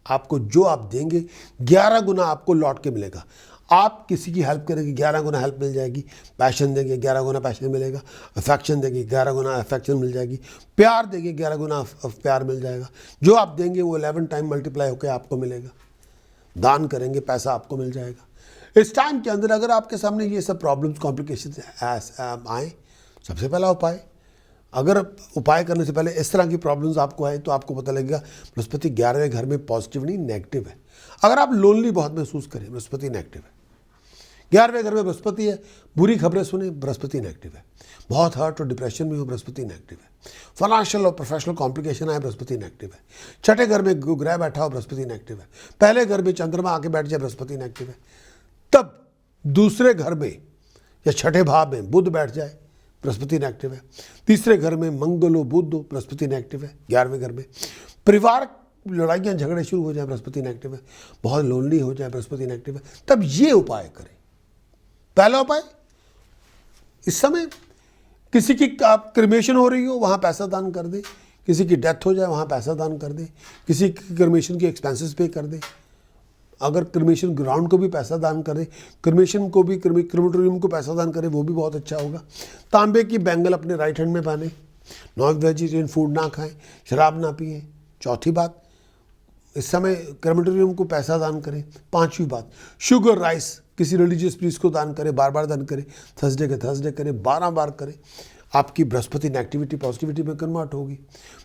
आपको जो आप देंगे 11 गुना आपको लौट के मिलेगा। आप किसी की हेल्प करेंगे, 11 गुना हेल्प मिल जाएगी। पैशन देंगे, 11 गुना पैशन मिलेगा। अफेक्शन देंगे, 11 गुना अफेक्शन मिल जाएगी। प्यार देंगे, 11 गुना प्यार मिल जाएगा। जो आप देंगे वो 11 टाइम मल्टीप्लाई होकर आपको मिलेगा। दान करेंगे, पैसा आपको मिल जाएगा। इस टाइम के अंदर अगर आपके सामने ये सब प्रॉब्लम्स, कॉम्प्लिकेशन आए, सबसे पहला उपाय, अगर उपाय करने से पहले इस तरह की प्रॉब्लम्स आपको आए तो आपको पता लगेगा बृहस्पति 11वें घर में पॉजिटिव नहीं नेगेटिव है। अगर आप लोनली बहुत महसूस करें, बृहस्पति नेगेटिव है। 11वें घर में बृहस्पति है, बुरी खबरें सुने, बृहस्पति नेगेटिव है। बहुत हर्ट और डिप्रेशन में हो, बृहस्पति नेगेटिव है। फाइनेंशियल और प्रोफेशनल कॉम्प्लिकेशन आए, बृहस्पति नेगेटिव है। छठे घर में ग्रह बैठा हो, बृहस्पति नेगेटिव है। पहले घर में चंद्रमा आके बैठ जाए, बृहस्पति नेगेटिव है। तब दूसरे घर में या छठे भाव में बुध बैठ जाए, बृहस्पति नेगेटिव है। तीसरे घर में मंगल हो, बुध हो, बृहस्पति नेगेटिव है। 11वें घर में परिवार लड़ाइयाँ झगड़े शुरू हो जाए, बृहस्पति नेगेटिव है। बहुत लोनली हो जाए, बृहस्पति नेगेटिव है। तब ये उपाय करें। पहला उपाय, इस समय किसी की आप क्रिमेशन हो रही हो, वहाँ पैसा दान कर दे। किसी की डेथ हो जाए, वहाँ पैसा दान कर दे। किसी की क्रिमेशन की एक्सपेंसेस पे कर दे। अगर क्रिमेशन ग्राउंड को भी पैसा दान करे, क्रिमेशन को भी, क्रिमेटोरियम को पैसा दान करे, वो भी बहुत अच्छा होगा। तांबे की बैंगल अपने राइट हैंड में पहने। नॉन वेजिटेरियन फूड ना खाएं, शराब ना पिए। चौथी बात, इस समय क्रिमेटोरियम को पैसा दान करें। पांचवी बात, शुगर राइस किसी रिलीजियस प्रीस्ट को दान करें, बार बार दान करें। थर्सडे के थर्सडे करें, 12 बार करें। आपकी बृहस्पति नेगेटिविटी पॉजिटिविटी में कन्वर्ट होगी।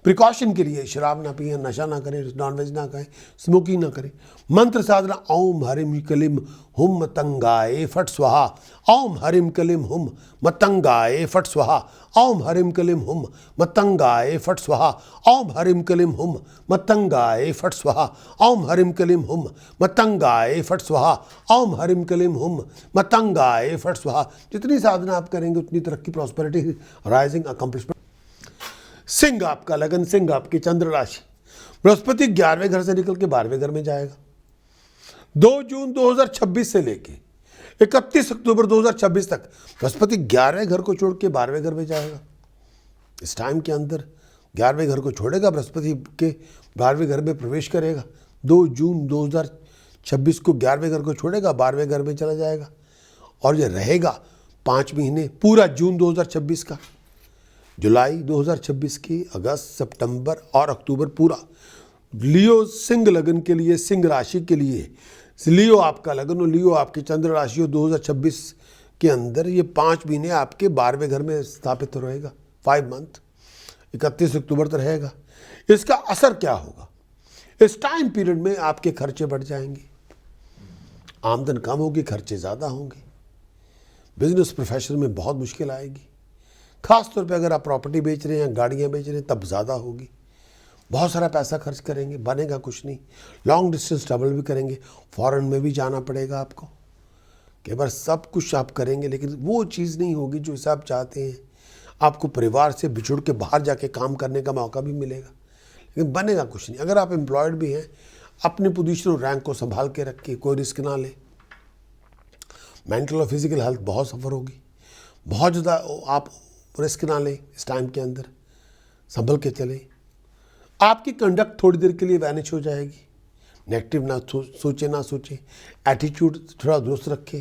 प्रिकॉशन के लिए शराब ना पिए, नशा ना करें, नॉनवेज ना खाएं, स्मोकिंग ना करें। मंत्र साधना, ओम हरिम कलिम हुम मतंगाए फट स्वाहा, ओम हरिम कलिम हुम मतंगाए फट स्वाहा, ओम हरिम कलिम हुम मतंगाए फट स्वाहा, ओम हरिम कलिम हुम मतंगाए फट स्वाहा, ओम हरिम कलिम हुम मतंगाए फट स्वाहा, ओम हरिम कलिम हुम मतंगाए फट स्वाहा। जितनी साधना आप करेंगे उतनी तरक्की, प्रॉस्पेरिटी, राइजिंग, अकम्प्लिशमेंट। सिंह आपका लगन, सिंह आपकी चंद्र राशि। बृहस्पति 11वें घर से निकल के 12वें घर में जाएगा। 2 जून 2026 से लेके 31 अक्टूबर 2026 तक बृहस्पति 11वें घर को छोड़ के 12वें घर में जाएगा। इस टाइम के अंदर 11वें घर को छोड़ेगा, बृहस्पति के 12वें घर में प्रवेश करेगा। 2 जून 2026 को 11वें घर को छोड़ेगा, 12वें घर में चला जाएगा। और ये रहेगा 5 महीने, पूरा जून 2026 का, जुलाई 2026 की, अगस्त, सितंबर और अक्टूबर पूरा। लियो सिंह लगन के लिए, सिंह राशि के लिए, लियो आपका लगन और लियो आपकी चंद्र राशि हो, 2026 के अंदर ये 5 महीने आपके 12वें घर में स्थापित रहेगा। 5 मंथ, 31 अक्टूबर तक रहेगा। इसका असर क्या होगा? इस टाइम पीरियड में आपके खर्चे बढ़ जाएंगे, आमदन कम होगी, खर्चे ज़्यादा होंगे। बिजनेस प्रोफेशन में बहुत मुश्किल आएगी। खास तौर पे अगर आप प्रॉपर्टी बेच रहे हैं, गाड़ियाँ बेच रहे हैं, तब ज़्यादा होगी। बहुत सारा पैसा खर्च करेंगे, बनेगा कुछ नहीं। लॉन्ग डिस्टेंस ट्रैवल भी करेंगे, फॉरेन में भी जाना पड़ेगा आपको। कई बार सब कुछ आप करेंगे लेकिन वो चीज़ नहीं होगी जो आप चाहते हैं। आपको परिवार से बिछुड़ के बाहर जाके काम करने का मौका भी मिलेगा, लेकिन बनेगा कुछ नहीं। अगर आप एम्प्लॉयड भी हैं, अपने पोजीशन और रैंक को संभाल के रखिए, कोई रिस्क ना ले। मेंटल और फिजिकल हेल्थ बहुत सफ़र होगी, बहुत ज़्यादा आप रिस्क ना लें। इस टाइम के अंदर संभल के चलें। आपकी कंडक्ट थोड़ी देर के लिए वैनिश हो जाएगी। नेगेटिव ना सोचें, एटीट्यूड थोड़ा दुरुस्त रखें,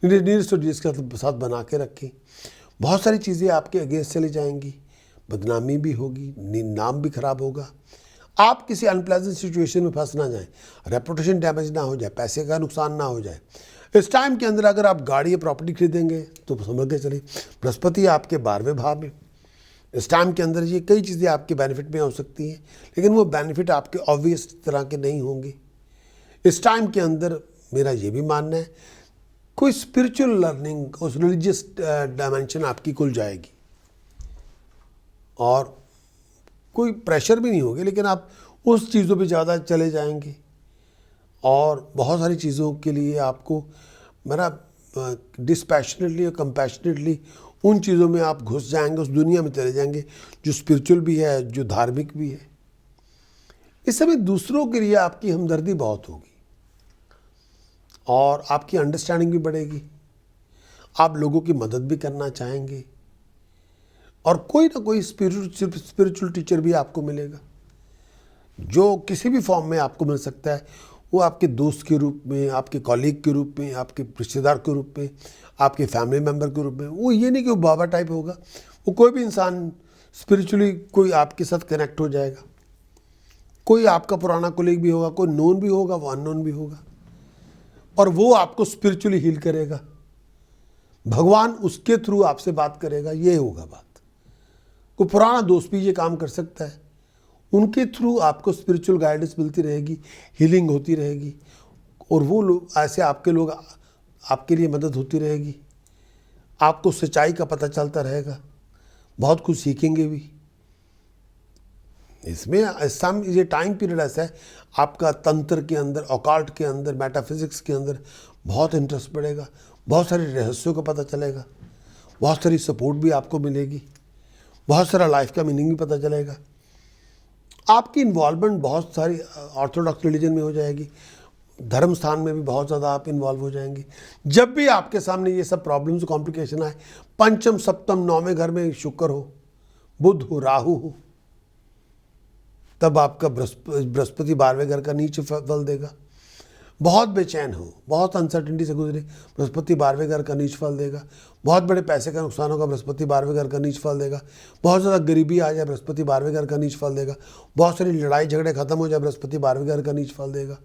जिसके साथ बना के रखें। बहुत सारी चीज़ें आपके अगेंस्ट चली जाएंगी, बदनामी भी होगी, नाम भी खराब होगा। आप किसी अनप्लेजेंट सिचुएशन में फंस ना जाएं, रेपुटेशन डैमेज ना हो जाए, पैसे का नुकसान ना हो जाए। इस टाइम के अंदर अगर आप गाड़ी या प्रॉपर्टी खरीदेंगे तो समझ के चलिए बृहस्पति आपके 12वें भाव में। इस टाइम के अंदर ये कई चीज़ें आपके बेनिफिट में हो सकती हैं, लेकिन वो बेनिफिट आपके ऑब्वियस तरह के नहीं होंगे। इस टाइम के अंदर मेरा ये भी मानना है कोई स्पिरिचुअल लर्निंग, उस रिलीजियस डायमेंशन आपकी खुल जाएगी और कोई प्रेशर भी नहीं होगी, लेकिन आप उस चीज़ों पे ज़्यादा चले जाएंगे और बहुत सारी चीज़ों के लिए आपको मेरा डिस्पैशनेटली और कंपैशनेटली उन चीज़ों में आप घुस जाएंगे, उस दुनिया में चले जाएंगे जो स्पिरिचुअल भी है, जो धार्मिक भी है। इस समय दूसरों के लिए आपकी हमदर्दी बहुत होगी और आपकी अंडरस्टैंडिंग भी बढ़ेगी, आप लोगों की मदद भी करना चाहेंगे और कोई ना कोई स्पिरिचुअल टीचर भी आपको मिलेगा जो किसी भी फॉर्म में आपको मिल सकता है। वो आपके दोस्त के रूप में, आपके कॉलीग के रूप में, आपके रिश्तेदार के रूप में, आपके फैमिली मेम्बर के रूप में। वो ये नहीं कि वो बाबा टाइप होगा, वो कोई भी इंसान स्पिरिचुअली कोई आपके साथ कनेक्ट हो जाएगा। कोई आपका पुराना कोलीग भी होगा, कोई नोन भी होगा, वो अननोन भी होगा और वो आपको स्पिरिचुअली हील करेगा। भगवान उसके थ्रू आपसे बात करेगा, ये होगा बात। कोई पुराना दोस्त भी ये काम कर सकता है, उनके थ्रू आपको स्पिरिचुअल गाइडेंस मिलती रहेगी, हीलिंग होती रहेगी और वो लोग ऐसे आपके लोग आपके लिए मदद होती रहेगी। आपको सच्चाई का पता चलता रहेगा, बहुत कुछ सीखेंगे भी। इसमें ये टाइम पीरियड ऐसा है, आपका तंत्र के अंदर, ऑकल्ट के अंदर, मेटाफिजिक्स के अंदर बहुत इंटरेस्ट बढ़ेगा, बहुत सारे रहस्यों का पता चलेगा, बहुत सारी सपोर्ट भी आपको मिलेगी, बहुत सारा लाइफ का मीनिंग भी पता चलेगा। आपकी इन्वॉल्वमेंट बहुत सारी ऑर्थोडॉक्स रिलीजन में हो जाएगी, धर्म स्थान में भी बहुत ज़्यादा आप इन्वॉल्व हो जाएंगे। जब भी आपके सामने ये सब प्रॉब्लम्स, कॉम्प्लिकेशन आए, पंचम सप्तम नौवें घर में शुक्र हो, बुध हो, राहु हो, तब आपका बृहस्पति 12वें घर का नीच फल देगा। बहुत बेचैन हो, बहुत अनसर्टेनिटी से गुजरे, बृहस्पति 12वें घर का नीच फल देगा। बहुत बड़े पैसे का नुकसान होगा, बृहस्पति 12वें घर का नीच फल देगा। बहुत ज़्यादा गरीबी आ जाए, बृहस्पति 12वें घर का नीच फल देगा। बहुत सारी लड़ाई झगड़े खत्म हो जाए, बृहस्पति 12वें घर का नीच फल देगा।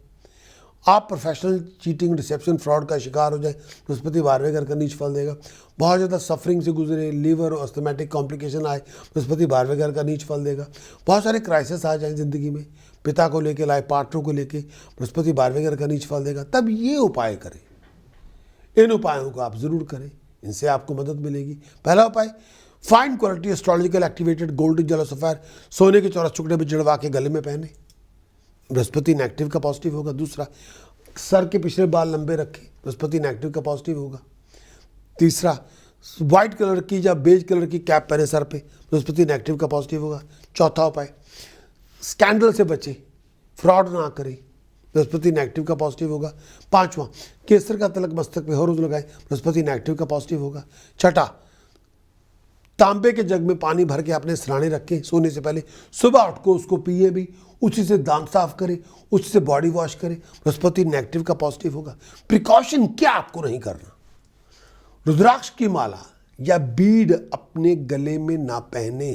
आप प्रोफेशनल चीटिंग, डिसेप्शन, फ्रॉड का शिकार हो जाए, बृहस्पति 12वें घर का नीच फल देगा। बहुत ज़्यादा सफरिंग से गुजरे, लीवर और अस्थमेटिक कॉम्प्लिकेशन आए, बृहस्पति 12वें घर का नीच फल देगा। बहुत सारे क्राइसिस आ जाए ज़िंदगी में, पिता को लेके, लाइफ पार्टनर को लेके, बृहस्पति 12वें घर का नीच फल देगा। तब ये उपाय करें, इन उपायों को आप ज़रूर करें, इनसे आपको मदद मिलेगी। पहला उपाय, fine quality astrological activated gold yellow sapphire सोने के चौरस टुकड़े में जड़वा के गले में पहने, बृहस्पति नेगेटिव का पॉजिटिव होगा। दूसरा, सर के पिछले बाल लंबे रखें, बृहस्पति नेगेटिव का पॉजिटिव होगा। तीसरा, वाइट कलर की या बेज कलर की कैप पहने सर पे, बृहस्पति नेगेटिव का पॉजिटिव होगा। चौथा उपाय, स्कैंडल से बचें, फ्रॉड ना करें, बृहस्पति नेगेटिव का पॉजिटिव होगा। पांचवा, केसर का तिलक मस्तक पे हर रोज लगाएं, बृहस्पति नेगेटिव का पॉजिटिव होगा। छठा, तांबे के जग में पानी भर के अपने सराहने रखें सोने से पहले, सुबह उठ को उसको पिए भी, उसी से दांत साफ करें, उसी से बॉडी वॉश करें, बृहस्पति नेगेटिव का पॉजिटिव होगा। प्रिकॉशन क्या आपको नहीं करना, रुद्राक्ष की माला या बीड अपने गले में ना पहने।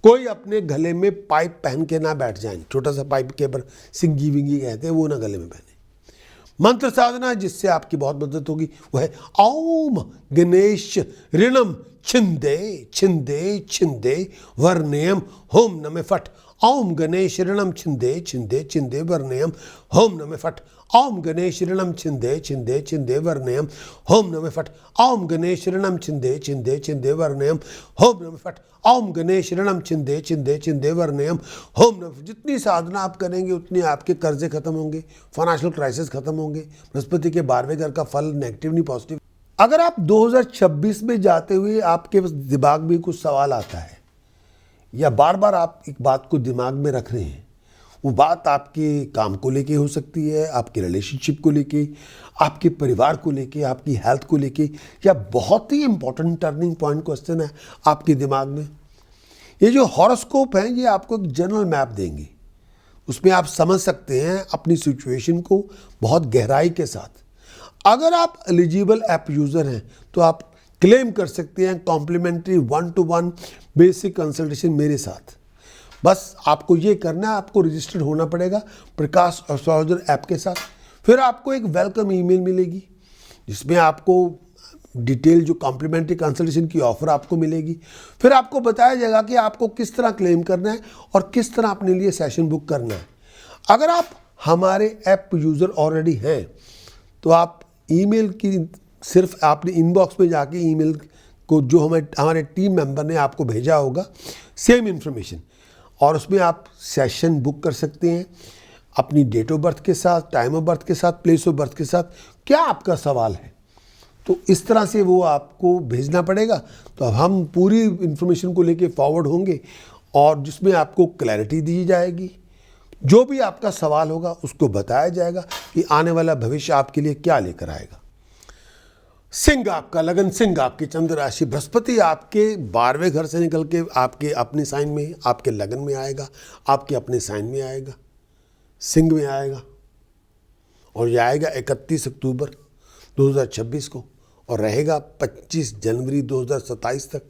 कोई अपने गले में पाइप पहन के ना बैठ जाए, छोटा सा पाइप के पर सिंगी विंगी कहते हैं, वो ना गले में पहने। मंत्र साधना जिससे आपकी बहुत मदद होगी वो है ओम गणेश ऋणम छिंदे छिंदे छिंदे वर्णयम होम नमे फट। ओम गणेश ऋणम छिंदे छिंदे छिंदे वर्णयम होम नमे फट। ओम गणेश ऋणम छिंदे छिंदे छिंदे वर्णयम होम नमे फट। ओम गणेश ऋणम छिंदे छिंदे छिंदे वर्णयम होम नमे फट। ओम गणेश ऋणम छिंदे छिंदे छिंदे वर्णयम होम नमे। जितनी साधना आप करेंगे उतनी आपके कर्जे खत्म होंगे, फाइनेंशियल क्राइसिस खत्म होंगे। बृहस्पति के 12वें घर का फल नेगेटिव नहीं पॉजिटिव। अगर आप 2026 में जाते हुए आपके दिमाग में कुछ सवाल आता है या बार बार आप एक बात को दिमाग में रख रहे हैं, वो बात आपके काम को लेके हो सकती है, आपके रिलेशनशिप को लेके, आपके परिवार को लेके, आपकी हेल्थ को लेके, या बहुत ही इंपॉर्टेंट टर्निंग पॉइंट क्वेश्चन है आपके दिमाग में। ये जो हॉरोस्कोप है ये आपको एक जनरल मैप देंगे, उसमें आप समझ सकते हैं अपनी सिचुएशन को बहुत गहराई के साथ। अगर आप एलिजिबल ऐप यूज़र हैं तो आप क्लेम कर सकते हैं कॉम्प्लीमेंट्री 1-to-1 बेसिक कंसल्टेशन मेरे साथ। बस आपको ये करना है, आपको रजिस्टर्ड होना पड़ेगा प्रकाश एस्ट्रोलॉजर ऐप के साथ। फिर आपको एक वेलकम ईमेल मिलेगी जिसमें आपको डिटेल जो कॉम्प्लीमेंट्री कंसल्टेशन की ऑफ़र आपको मिलेगी। फिर आपको बताया जाएगा कि आपको किस तरह क्लेम करना है और किस तरह अपने लिए सेशन बुक करना है। अगर आप हमारे ऐप यूज़र ऑलरेडी हैं, तो आप ईमेल की सिर्फ आपने इनबॉक्स में जाके ईमेल को जो हमारे टीम मेंबर ने आपको भेजा होगा सेम इन्फॉर्मेशन, और उसमें आप सेशन बुक कर सकते हैं अपनी डेट ऑफ बर्थ के साथ, टाइम ऑफ बर्थ के साथ, प्लेस ऑफ बर्थ के साथ, क्या आपका सवाल है। तो इस तरह से वो आपको भेजना पड़ेगा। तो अब हम पूरी इन्फॉर्मेशन को लेके फॉरवर्ड होंगे और जिसमें आपको क्लैरिटी दी जाएगी, जो भी आपका सवाल होगा उसको बताया जाएगा कि आने वाला भविष्य आपके लिए क्या लेकर आएगा। सिंह आपका लगन, सिंह आपकी चंद्र राशि, बृहस्पति आपके 12वें घर से निकल के आपके अपने साइन में, आपके लगन में आएगा, आपके अपने साइन में आएगा, सिंह में आएगा, और यह आएगा 31 अक्टूबर 2026 को और रहेगा 25 जनवरी 2027 तक,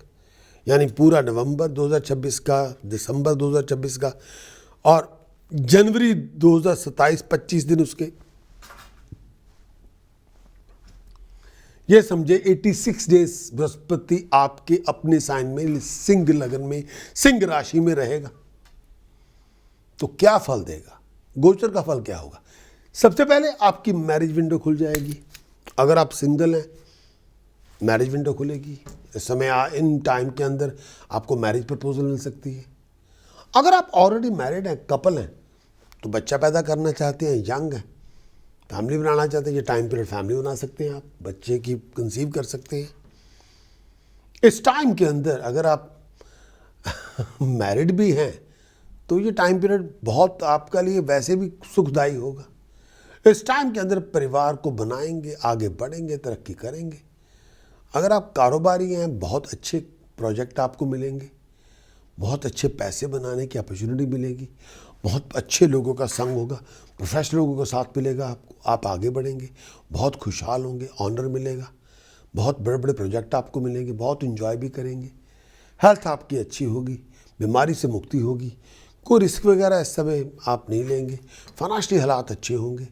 यानी पूरा नवंबर 2026 का, दिसंबर 2026 का और जनवरी 2027, 25 दिन उसके। ये समझे 86 डेज बृहस्पति आपके अपने साइन में, सिंह लगन में, सिंह राशि में रहेगा। तो क्या फल देगा, गोचर का फल क्या होगा। सबसे पहले आपकी मैरिज विंडो खुल जाएगी। अगर आप सिंगल हैं, मैरिज विंडो खुलेगी। इस समय इन टाइम के अंदर आपको मैरिज प्रपोजल मिल सकती है। अगर आप ऑलरेडी मैरिड हैं, कपल हैं, तो बच्चा पैदा करना चाहते हैं, यंग हैं, फैमिली बनाना चाहते हैं, ये टाइम पीरियड फैमिली बना सकते हैं, आप बच्चे की कंसीव कर सकते हैं। इस टाइम के अंदर अगर आप मैरिड भी हैं तो ये टाइम पीरियड बहुत आपका लिए वैसे भी सुखदायी होगा। इस टाइम के अंदर परिवार को बनाएंगे, आगे बढ़ेंगे, तरक्की करेंगे। अगर आप कारोबारी हैं, बहुत अच्छे प्रोजेक्ट आपको मिलेंगे, बहुत अच्छे पैसे बनाने की अपॉर्चुनिटी मिलेगी, बहुत अच्छे लोगों का संग होगा, प्रोफेशनल लोगों का साथ मिलेगा आपको, आप आगे बढ़ेंगे, बहुत खुशहाल होंगे, ऑनर मिलेगा, बहुत बड़े बड़े प्रोजेक्ट आपको मिलेंगे, बहुत एंजॉय भी करेंगे। हेल्थ आपकी अच्छी होगी, बीमारी से मुक्ति होगी, कोई रिस्क वगैरह इस समय आप नहीं लेंगे, फाइनेंशियल हालात अच्छे होंगे,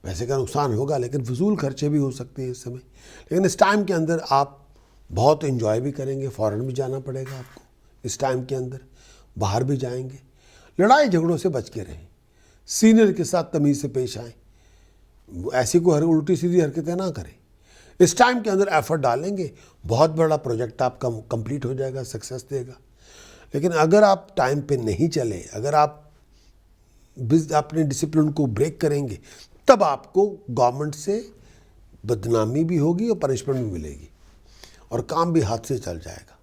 पैसे का नुकसान होगा लेकिन फजूल खर्चे भी हो सकते हैं इस समय। लेकिन इस टाइम के अंदर आप बहुत एंजॉय भी करेंगे, फॉरेन भी जाना पड़ेगा आपको इस टाइम के अंदर, बाहर भी जाएंगे। लड़ाई झगड़ों से बच के रहें, सीनियर के साथ तमीज़ से पेश आएँ, ऐसी कोई उल्टी सीधी हरकतें ना करें। इस टाइम के अंदर एफर्ट डालेंगे, बहुत बड़ा प्रोजेक्ट आपका कंप्लीट हो जाएगा, सक्सेस देगा। लेकिन अगर आप टाइम पे नहीं चले, अगर आप अपने डिसिप्लिन को ब्रेक करेंगे, तब आपको गवर्नमेंट से बदनामी भी होगी और पनिशमेंट भी मिलेगी और काम भी हाथ से चल जाएगा।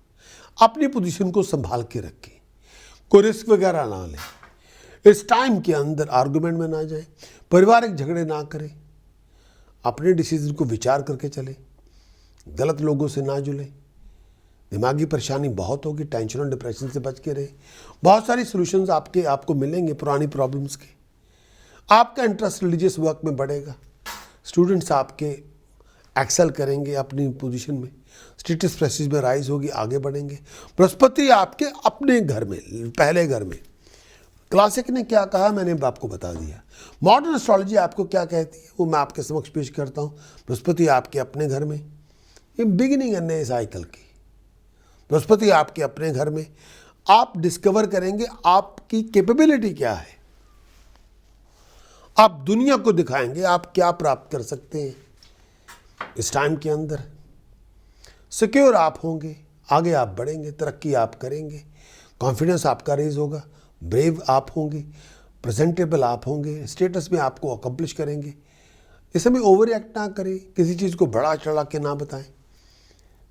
अपनी पोजीशन को संभाल के रखें, कोई रिस्क वगैरह ना लें। इस टाइम के अंदर आर्गुमेंट में ना जाएं, पारिवारिक झगड़े ना करें, अपने डिसीजन को विचार करके चलें, गलत लोगों से ना जुलें। दिमागी परेशानी बहुत होगी, टेंशन और डिप्रेशन से बच के रहें। बहुत सारी सॉल्यूशंस आपको मिलेंगे पुरानी प्रॉब्लम्स के। आपका इंटरेस्ट रिलीजियस वर्क में बढ़ेगा, स्टूडेंट्स आपके एक्सेल करेंगे अपनी पोजीशन में, स्टेटस प्रेस्टीज में राइज होगी, आगे बढ़ेंगे। बृहस्पति आपके अपने घर में, पहले घर में। क्लासिक ने क्या कहा मैंने आपको बता दिया। मॉडर्न एस्ट्रोलॉजी आपको क्या कहती है वो मैं आपके समक्ष पेश करता हूँ। बृहस्पति आपके अपने घर में, ये बिगिनिंग है नए साइकिल की। बृहस्पति आपके अपने घर में, आप डिस्कवर करेंगे आपकी कैपेबिलिटी क्या है, आप दुनिया को दिखाएंगे आप क्या प्राप्त कर सकते हैं। इस टाइम के अंदर सिक्योर आप होंगे, आगे आप बढ़ेंगे, तरक्की आप करेंगे, कॉन्फिडेंस आपका रेज होगा, ब्रेव आप होंगे, प्रेजेंटेबल आप होंगे, स्टेटस में आपको अकम्प्लिश करेंगे। इस समय ओवर एक्ट ना करें, किसी चीज़ को बड़ा चढ़ा के ना बताएं,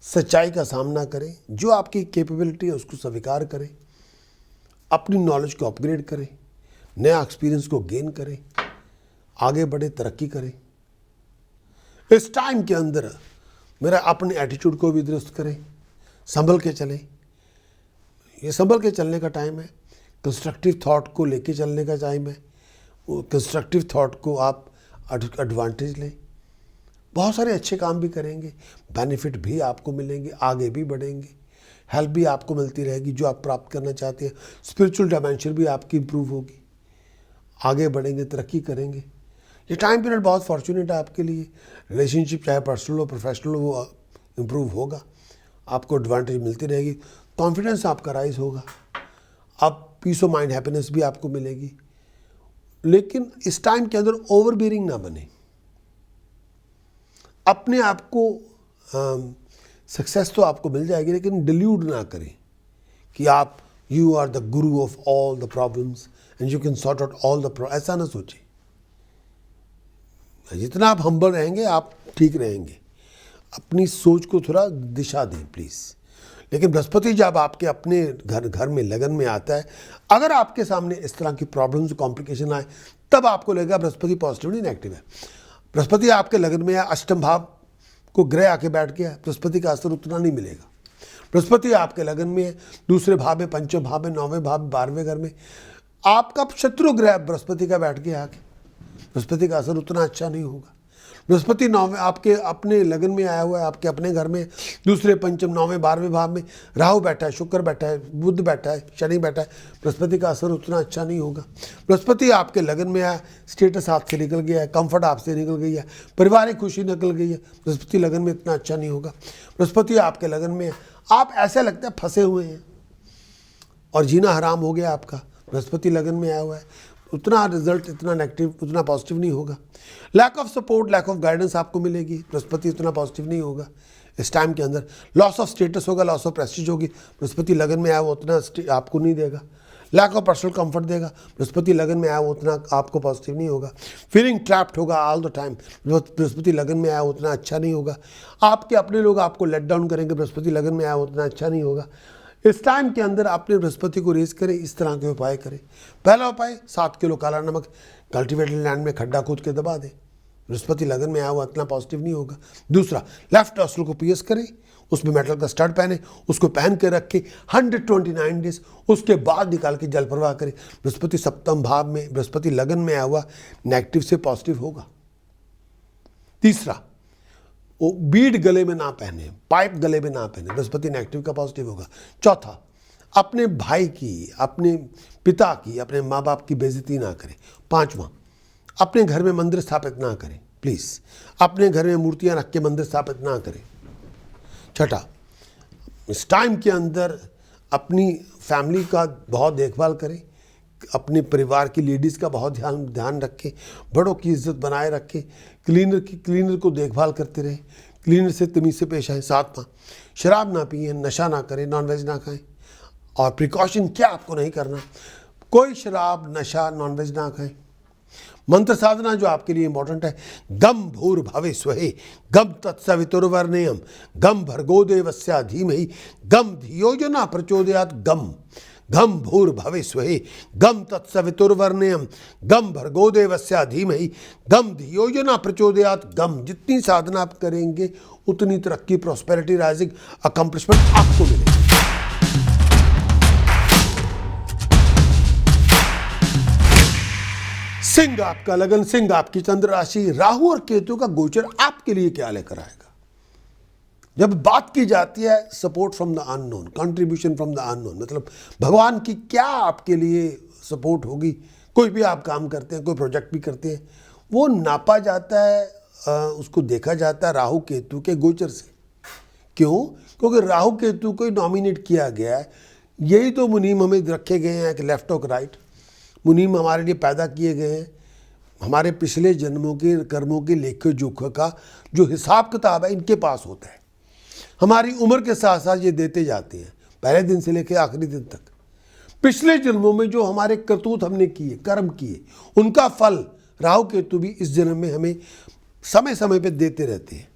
सच्चाई का सामना करें, जो आपकी कैपेबिलिटी है उसको स्वीकार करें, अपनी नॉलेज को अपग्रेड करें, नया एक्सपीरियंस को गेन करें, आगे बढ़े, तरक्की करें। इस टाइम के अंदर मेरा अपने एटीट्यूड को भी दुरुस्त करें, संभल के चलें। ये संभल के चलने का टाइम है, कंस्ट्रक्टिव थॉट को लेके चलने का टाइम है। वो कंस्ट्रक्टिव थॉट को आप एडवांटेज लें, बहुत सारे अच्छे काम भी करेंगे, बेनिफिट भी आपको मिलेंगे, आगे भी बढ़ेंगे, हेल्प भी आपको मिलती रहेगी जो आप प्राप्त करना चाहते हैं। स्पिरिचुअल डायमेंशन भी आपकी इम्प्रूव होगी, आगे बढ़ेंगे, तरक्की करेंगे। ये टाइम पीरियड बहुत फॉर्चुनेट है आपके लिए। रिलेशनशिप चाहे पर्सनल हो प्रोफेशनल हो वो इम्प्रूव होगा, आपको एडवांटेज मिलती रहेगी, कॉन्फिडेंस आपका राइज होगा, अब पीस ऑफ माइंड हैप्पीनेस भी आपको मिलेगी। लेकिन इस टाइम के अंदर ओवर बियरिंग ना बने, अपने आप को सक्सेस तो आपको मिल जाएगी लेकिन डिल्यूड ना करें कि आप you are the Guru of all the problems and you can sort out all the problem, ऐसा ना सोचें। जितना आप हम्बल रहेंगे आप ठीक रहेंगे। अपनी सोच को थोड़ा दिशा दें प्लीज़। लेकिन बृहस्पति जब आपके अपने घर में लगन में आता है, अगर आपके सामने इस तरह की प्रॉब्लम्स कॉम्प्लिकेशन आए, तब आपको लगेगा बृहस्पति पॉजिटिव नहीं नेगेटिव है। बृहस्पति आपके लगन में या अष्टम भाव को ग्रह आके बैठ गया, बृहस्पति का असर उतना नहीं मिलेगा। बृहस्पति आपके लगन में है, दूसरे भाव में, पंचम भाव में, 9वें भाव में, 12वें घर में आपका शत्रु ग्रह बृहस्पति का बैठ गया आके, बृहस्पति का असर उतना अच्छा नहीं होगा। बृहस्पति 9वें आपके अपने लगन में आया हुआ है, आपके अपने घर में, दूसरे, पंचम, 9वें, 12वें भाव में राहु बैठा है, शुक्र बैठा है, बुध बैठा है, शनि बैठा है, बृहस्पति का असर उतना अच्छा नहीं होगा। बृहस्पति आपके लगन में आया, स्टेटस हाथ से निकल गया है, कंफर्ट आपसे निकल गई है, पारिवारिक खुशी निकल गई है, बृहस्पति लगन में इतना अच्छा नहीं होगा। बृहस्पति आपके लगन में है, आप ऐसा लगता है फंसे हुए हैं और जीना हराम हो गया आपका। बृहस्पति लगन में आया हुआ है, उतना रिजल्ट इतना नेगेटिव, उतना पॉजिटिव नहीं होगा। Lack of support, lack of guidance आपको मिलेगी, बृहस्पति उतना पॉजिटिव नहीं होगा इस टाइम के अंदर। लॉस ऑफ स्टेटस होगा, लॉस ऑफ प्रेस्टीज होगी, बृहस्पति लगन में आया वो उतना आपको नहीं देगा। लैक ऑफ पर्सनल कंफर्ट देगा, बृहस्पति लगन में आया वो उतना आपको पॉजिटिव नहीं होगा। फीलिंग ट्रैप्ड होगा ऑल द टाइम, बृहस्पति लगन में आया उतना अच्छा नहीं होगा। आपके अपने लोग आपको लेट डाउन करेंगे, बृहस्पति लगन में आया उतना अच्छा नहीं होगा। इस टाइम के अंदर अपने बृहस्पति को रेज करें, इस तरह के उपाय करें। पहला उपाय 7 किलो काला नमक कल्टीवेटेड लैंड में खड्डा खोद के दबा दें, बृहस्पति लगन में आया हुआ इतना पॉजिटिव नहीं होगा। दूसरा, लेफ्ट नॉस्ट्रिल को पियर्स करें, उसमें मेटल का स्टड पहने, उसको पहन के रख के 129 डेज, उसके बाद निकाल के जल प्रवाह करें। बृहस्पति सप्तम भाव में, बृहस्पति लगन में आया हुआ नेगेटिव से पॉजिटिव होगा। तीसरा, वो बीड गले में ना पहने, पाइप गले में ना पहने, बृहस्पति नेगेटिव का पॉजिटिव होगा। चौथा, अपने भाई की, अपने पिता की, अपने माँ बाप की बेइज्जती ना करें। पांचवा, अपने घर में मंदिर स्थापित ना करें प्लीज़, अपने घर में मूर्तियां रख के मंदिर स्थापित ना करें। छठा, इस टाइम के अंदर अपनी फैमिली का बहुत देखभाल करें, अपने परिवार की लेडीज़ का बहुत ध्यान रखें, बड़ों की इज्जत बनाए रखें, क्लीनर को देखभाल करते रहें, क्लीनर से तमीज़ से पेश आए। सातवां, शराब ना पिए, नशा ना करें, नॉनवेज ना खाएं। और प्रिकॉशन क्या आपको नहीं करना, कोई शराब, नशा, नॉनवेज ना खाएं। मंत्र साधना जो आपके लिए इंपॉर्टेंट है, गम भूर्भुवः स्वः गम तत्सवितुर्वरेण्यं गम भर्गो देवस्य धीमहि गम धियो यो न प्रचोदयात् गम गम भूर्भुवः स्वः गम तत्सवितुर्वरेण्यं गम भर्गो देवस्य धीमहि गम धियो यो न प्रचोदयात् गम। जितनी साधना आप करेंगे उतनी तरक्की, प्रॉस्पेरिटी, राइजिंग, अकम्प्लिशमेंट आपको मिलेगी। सिंह आपका लगन, सिंह आपकी चंद्र राशि, राहु और केतु का गोचर आपके लिए क्या लेकर आएगा। जब बात की जाती है support from the unknown, contribution from the unknown, मतलब भगवान की क्या आपके लिए सपोर्ट होगी। कोई भी आप काम करते हैं, कोई प्रोजेक्ट भी करते हैं, वो नापा जाता है, उसको देखा जाता है राहु केतु के गोचर से। क्यों? क्योंकि राहु केतु को नॉमिनेट किया गया है, यही तो मुनीम हमें रखे गए हैं कि लेफ्ट और राइट। मुनीम हमारे लिए पैदा किए गए हैं, हमारे पिछले जन्मों के कर्मों के लेखे जोखे का जो हिसाब किताब है इनके पास होता है। हमारी उम्र के साथ साथ ये देते जाते हैं, पहले दिन से लेकर आखिरी दिन तक। पिछले जन्मों में जो हमारे करतूत हमने किए, कर्म किए, उनका फल राहु केतु भी इस जन्म में हमें समय समय पे देते रहते हैं।